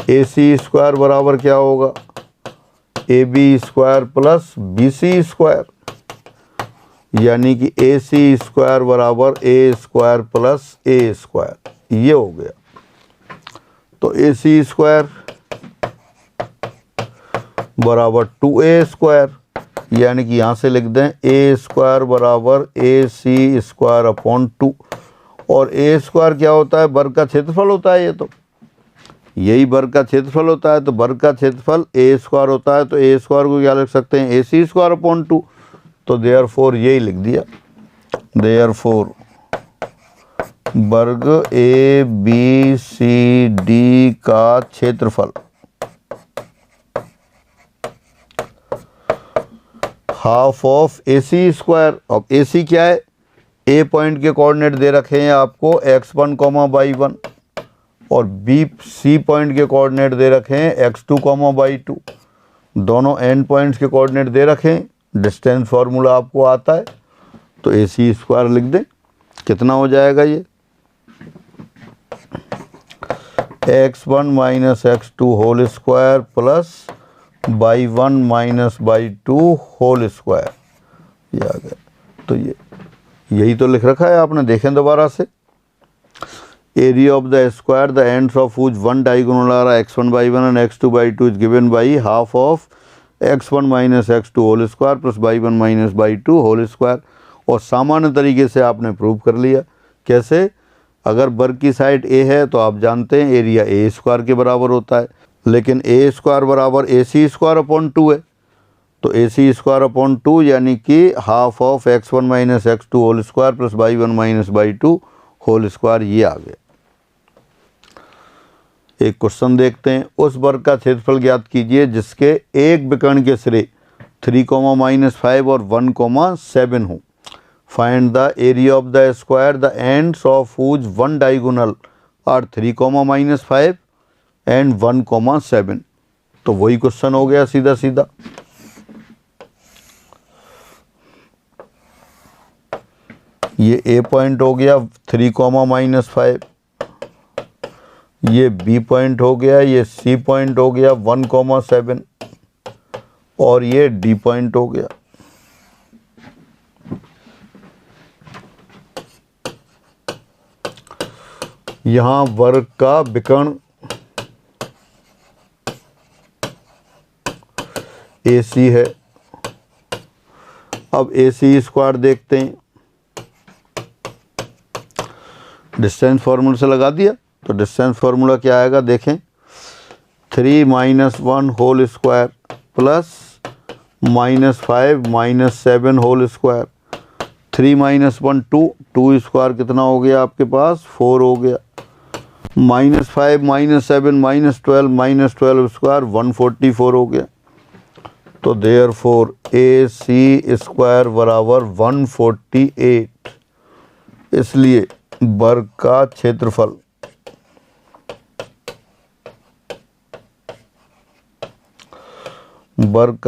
[SPEAKER 1] AC स्क्वायर बराबर क्या होगा, AB square plus BC square, यानी कि AC स्क्वायर बराबर A square plus A square, ये हो गया। तो AC स्क्वायर बराबर 2A स्क्वायर, यानी कि यहाँ से लिख दें A स्क्वायर बराबर AC स्क्वायर अपॉन 2। और ए स्क्वायर क्या होता है, वर्ग का क्षेत्रफल होता है, ये तो यही वर्ग का क्षेत्रफल होता है। तो वर्ग का क्षेत्रफल ए स्क्वायर होता है, तो ए स्क्वायर को क्या लिख सकते हैं, ए सी स्क्वायर अपॉन 2। तो देयरफॉर यही लिख दिया, देयरफॉर वर्ग ए बी सी डी का क्षेत्रफल half of A C square. अब ए सी क्या है, ए पॉइंट के कोऑर्डिनेट दे रखे हैं आपको x1, y1 और बी सी पॉइंट के कोऑर्डिनेट दे रखे हैं x2, y2। दोनों एंड पॉइंट्स के कोऑर्डिनेट दे रखे हैं, डिस्टेंस फार्मूला आपको आता है, तो ए सी स्क्वायर लिख दें। कितना हो जाएगा ये, x1 minus x2 whole square plus y1 minus y2 whole square, ये आ गया। तो ये यही तो लिख रखा है आपने, देखें दोबारा से। Area of the square the ends of which one diagonal are x1 y1 and x2 y2 is given by half of x1 minus x2 whole square plus y1 minus y2 whole square. और सामान्य तरीके से आपने prove कर लिया। कैसे, अगर वर्ग की साइड a है तो आप जानते हैं एरिया a स्क्वायर के बराबर होता है, लेकिन a स्क्वायर बराबर ए सी स्क्वायर अपॉन 2 है, तो ए सी स्क्वायर अपॉन 2 यानी कि half of x1 minus x2 whole square plus y1 minus y2 whole square, ये आ गया। एक क्वेश्चन देखते हैं, उस वर्ग का क्षेत्रफल ज्ञात कीजिए जिसके एक विकर्ण के सिरे 3, -5 और 1, 7 हो। Find the area of the square the ends of which one diagonal are 3, -5 and 1, 7। तो वही क्वेश्चन हो गया सीधा सीधा। ये ए पॉइंट हो गया 3, -5, ये बी पॉइंट हो गया, ये सी पॉइंट हो गया 1, 7 और ये डी पॉइंट हो गया। यहाँ वर्ग का विकर्ण ए सी है। अब ए सी स्क्वायर देखते हैं, डिस्टेंस फार्मूला से लगा दिया, तो डिस्टेंस फार्मूला क्या आएगा देखें, 3, -1 whole square plus -5 -7 whole square. 3 - 1 2 square कितना हो गया आपके पास, 4 हो गया। -5 -7 -12 स्क्वायर 144 हो गया। तो देयरफॉर ए सी स्क्वायर बराबर 148। इसलिए वर्ग का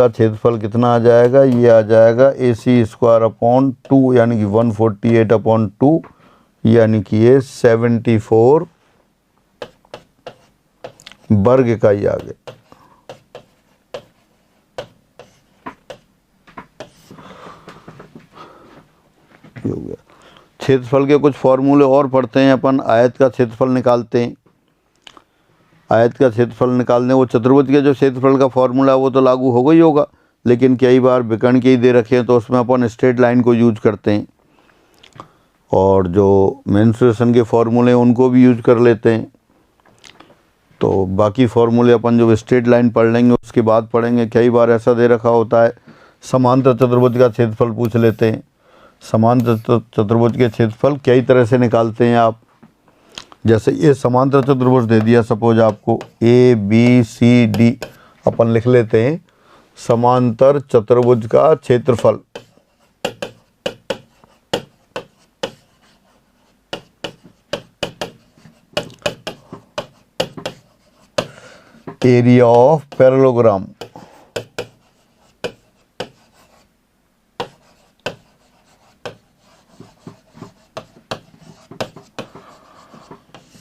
[SPEAKER 1] क्षेत्रफल कितना आ जाएगा, ये आ जाएगा ए सी स्क्वायर अपॉन 2 यानी कि 148 अपॉन 2 यानी कि ये 74 वर्ग का ही आ गया। हो गया। क्षेत्रफल के कुछ फॉर्मूले और पढ़ते हैं अपन। आयत का क्षेत्रफल निकालते हैं। आयत का क्षेत्रफल निकालने, वो चतुर्भुज के जो क्षेत्रफल का फॉर्मूला है वो तो लागू होगा ही होगा, लेकिन कई बार विकर्ण के ही दे रखे हैं तो उसमें अपन स्ट्रेट लाइन को यूज करते हैं, और जो मेंसुरेशन के फॉर्मूले हैं उनको भी यूज कर लेते हैं। तो बाकी फॉर्मूले अपन जो स्ट्रेट लाइन पढ़ लेंगे उसके बाद पढ़ेंगे। कई बार ऐसा दे रखा होता है, समांतर चतुर्भुज का क्षेत्रफल पूछ लेते हैं। समांतर चतुर्भुज के क्षेत्रफल कई तरह से निकालते हैं आप। जैसे ये समांतर चतुर्भुज दे दिया सपोज आपको, ए बी सी डी, अपन लिख लेते हैं समांतर चतुर्भुज का क्षेत्रफल एरिया ऑफ पैरेललोग्राम।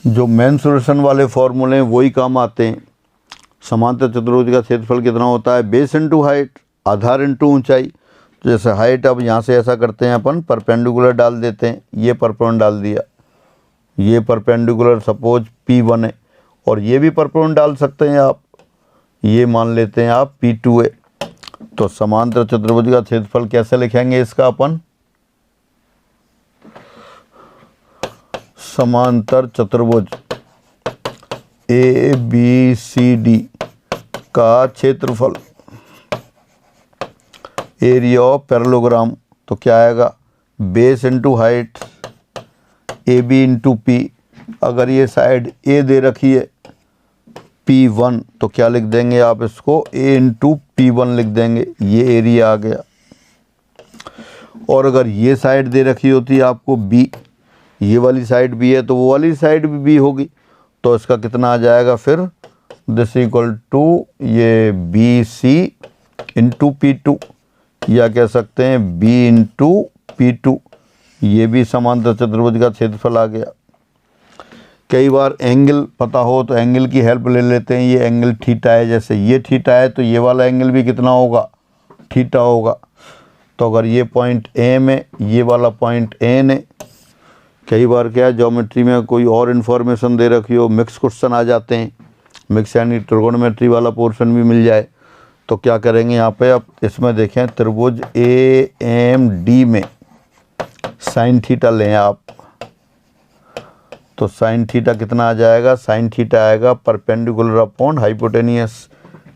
[SPEAKER 1] जो मेंसुरेशन वाले फॉर्मूले हैं वही काम आते हैं। समांतर चतुर्भुज का क्षेत्रफल कितना होता है, बेस इंटू हाइट, आधार इंटू ऊंचाई। तो जैसे हाइट, अब यहाँ से ऐसा करते हैं अपन, परपेंडिकुलर डाल देते हैं, ये परपेंडिकुलर डाल दिया, ये परपेंडिकुलर सपोज P1 है, और ये भी परपेंडिकुलर डाल सकते हैं आप, ये मान लेते हैं आप P2 है। तो समांतर चतुर्भुज का क्षेत्रफल कैसे लिखेंगे इसका अपन, समांतर चतुर्भुज ABCD का क्षेत्रफल, एरिया ऑफ पैरेललोग्राम, तो क्या आएगा, base into height AB into P। अगर ये साइड A दे रखी है P1 तो क्या लिख देंगे आप इसको, A इंटू P1 लिख देंगे, ये एरिया आ गया। और अगर ये साइड दे रखी होती है आपको B, ये वाली साइड B है तो वो वाली साइड भी B होगी, तो इसका कितना आ जाएगा फिर, दिस इक्वल टू ये BC इंटू P2, या कह सकते हैं B इंटू P2, ये भी समांतर चतुर्भुज का क्षेत्रफल आ गया। कई बार एंगल पता हो तो एंगल की हेल्प ले लेते हैं। ये एंगल थीटा है, जैसे ये थीटा है तो ये वाला एंगल भी कितना होगा, थीटा होगा। तो अगर ये पॉइंट एम है, ये वाला पॉइंट एन है। कई बार क्या है, ज्योमेट्री में कोई और इन्फॉर्मेशन दे रखी हो, मिक्स क्वेश्चन आ जाते हैं, मिक्स यानी ट्रिगोनोमेट्री वाला पोर्शन भी मिल जाए, तो क्या करेंगे यहाँ पे, अब इसमें देखें त्रिभुज AMD में साइन थीटा लें आप, तो साइन थीटा कितना आ जाएगा, साइन थीटा आएगा perpendicular upon hypotenuse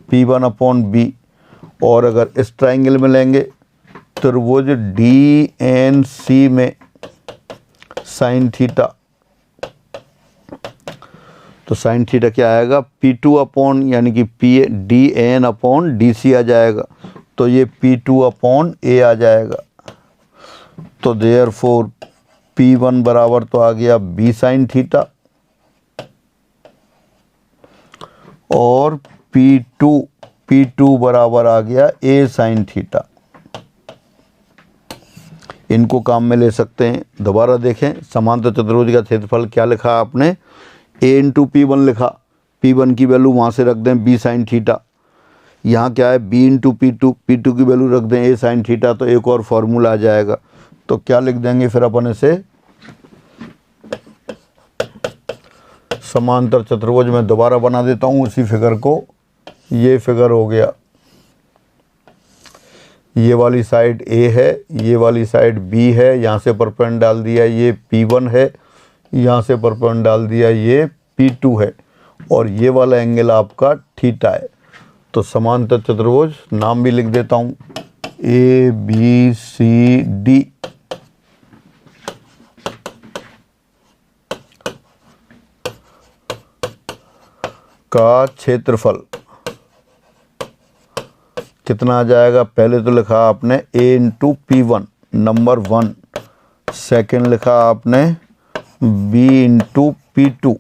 [SPEAKER 1] P1 upon B। और अगर इस ट्राइंगल में लेंगे त्रिभुज DNC में साइन थीटा, तो साइन थीटा क्या आएगा, P2 अपॉन यानी कि DN अपॉन DC आ जाएगा, तो ये P2 अपॉन A आ जाएगा। तो देयरफॉर P1 बराबर तो आ गया B साइन थीटा, और P2 बराबर आ गया A साइन थीटा। इनको काम में ले सकते हैं। दोबारा देखें, समांतर चतुर्भुज का क्षेत्रफल क्या लिखा आपने, A इंटू P1 लिखा, P1 की वैल्यू वहाँ से रख दें B साइन थीटा, यहाँ क्या है B इंटू P2 की वैल्यू रख दें A साइन थीटा, तो एक और फॉर्मूला आ जाएगा। तो क्या लिख देंगे फिर अपन इसे, समांतर चतुर्भुज में दोबारा बना देता हूँ उसी फिगर को। ये फिगर हो गया, ये वाली साइड A है, ये वाली साइड B है, यहाँ से परपेंड डाल दिया ये P1 है, यहाँ से परपेंड डाल दिया ये P2 है, और ये वाला एंगल आपका थीटा है। तो समांतर चतुर्भुज नाम भी लिख देता हूँ ABCD का क्षेत्रफल कितना आ जाएगा, पहले तो लिखा आपने A into P1 number 1, second लिखा आपने B इंटू P2,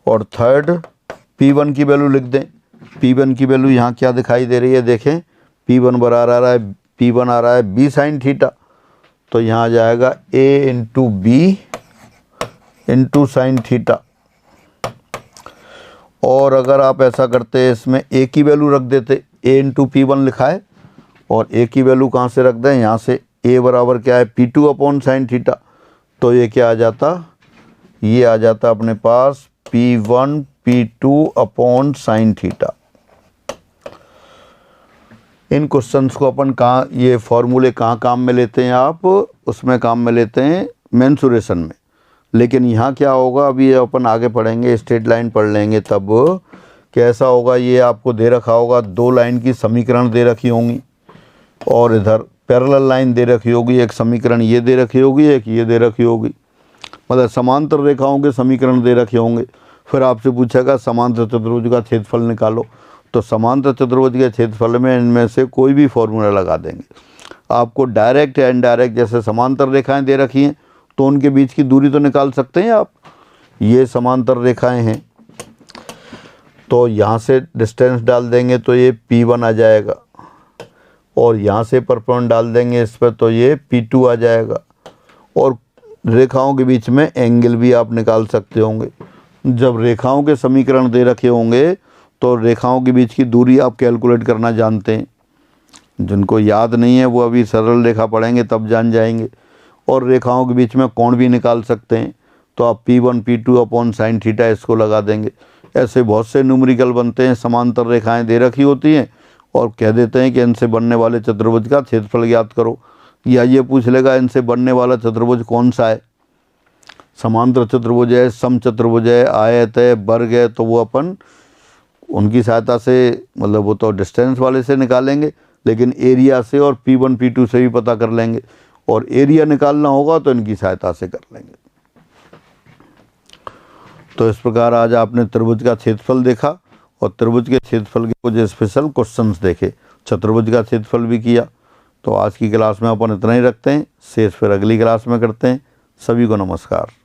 [SPEAKER 1] और थर्ड P1 की वैल्यू लिख दें। P1 की वैल्यू यहाँ क्या दिखाई दे रही है, देखें P1 बराबर आ रहा है, P1 आ रहा है B साइन थीटा, तो यहाँ आ जाएगा A into B into sine theta. और अगर आप ऐसा करते इसमें A की वैल्यू रख देते, A इंटू P1 लिखा है, और A की वैल्यू कहाँ से रख दें, यहाँ से A बराबर क्या है P2 अपॉन साइन थीटा, तो ये क्या आ जाता, ये आ जाता अपने पास P1 P2 upon sine theta. इन क्वेश्चंस को अपन कहाँ, ये फॉर्मूले कहाँ काम में लेते हैं आप, उसमें काम में लेते हैं मेंसुरेशन में। लेकिन यहाँ क्या होगा, अभी अपन आगे पढ़ेंगे, स्ट्रेट लाइन पढ़ लेंगे तब कैसा होगा। ये आपको दे रखा होगा, दो लाइन की समीकरण दे रखी होंगी, और इधर पैरेलल लाइन दे रखी होगी, एक समीकरण ये दे रखी होगी, एक ये दे रखी होगी, मतलब समांतर रेखाओं के समीकरण दे रखे होंगे। फिर आपसे पूछेगा समांतर चतुर्भुज का क्षेत्रफल निकालो, तो समांतर चतुर्भुज के क्षेत्रफल में इनमें से कोई भी फॉर्मूला लगा देंगे। आपको डायरेक्ट या इनडायरेक्ट, जैसे समांतर रेखाएं दे रखी हैं तो उनके बीच की दूरी तो निकाल सकते हैं आप। ये समांतर रेखाएं हैं तो यहाँ से डिस्टेंस डाल देंगे तो ये P1 आ जाएगा, और यहाँ से परपेंड डाल देंगे इस पर तो ये P2 आ जाएगा। और रेखाओं के बीच में एंगल भी आप निकाल सकते होंगे। जब रेखाओं के समीकरण दे रखे होंगे तो रेखाओं के बीच की दूरी आप कैलकुलेट करना जानते हैं। जिनको याद नहीं है वो अभी सरल रेखा पढ़ेंगे तब जान जाएंगे। और रेखाओं के बीच में कोण भी निकाल सकते हैं, तो आप P1 P2 upon sine theta इसको लगा देंगे। ऐसे बहुत से न्यूमेरिकल बनते हैं। समांतर रेखाएं दे रखी होती हैं और कह देते हैं कि इनसे बनने वाले चतुर्भुज का क्षेत्रफल ज्ञात करो, या ये पूछ लेगा इनसे बनने वाला चतुर्भुज कौन सा है। समांतर चतुर्भुज है, समचतुर्भुज है, आयत है, वर्ग है, तो वो अपन उनकी सहायता से, मतलब वो तो डिस्टेंस वाले से निकालेंगे, लेकिन एरिया से और P1 P2 से भी पता कर लेंगे, और एरिया निकालना होगा तो इनकी सहायता से कर लेंगे। तो इस प्रकार आज आपने त्रिभुज का क्षेत्रफल देखा और त्रिभुज के क्षेत्रफल के कुछ स्पेशल क्वेश्चंस देखे, चतुर्भुज का क्षेत्रफल भी किया। तो आज की क्लास में अपन इतना ही रखते हैं, शेष फिर अगली क्लास में करते हैं। सभी को नमस्कार।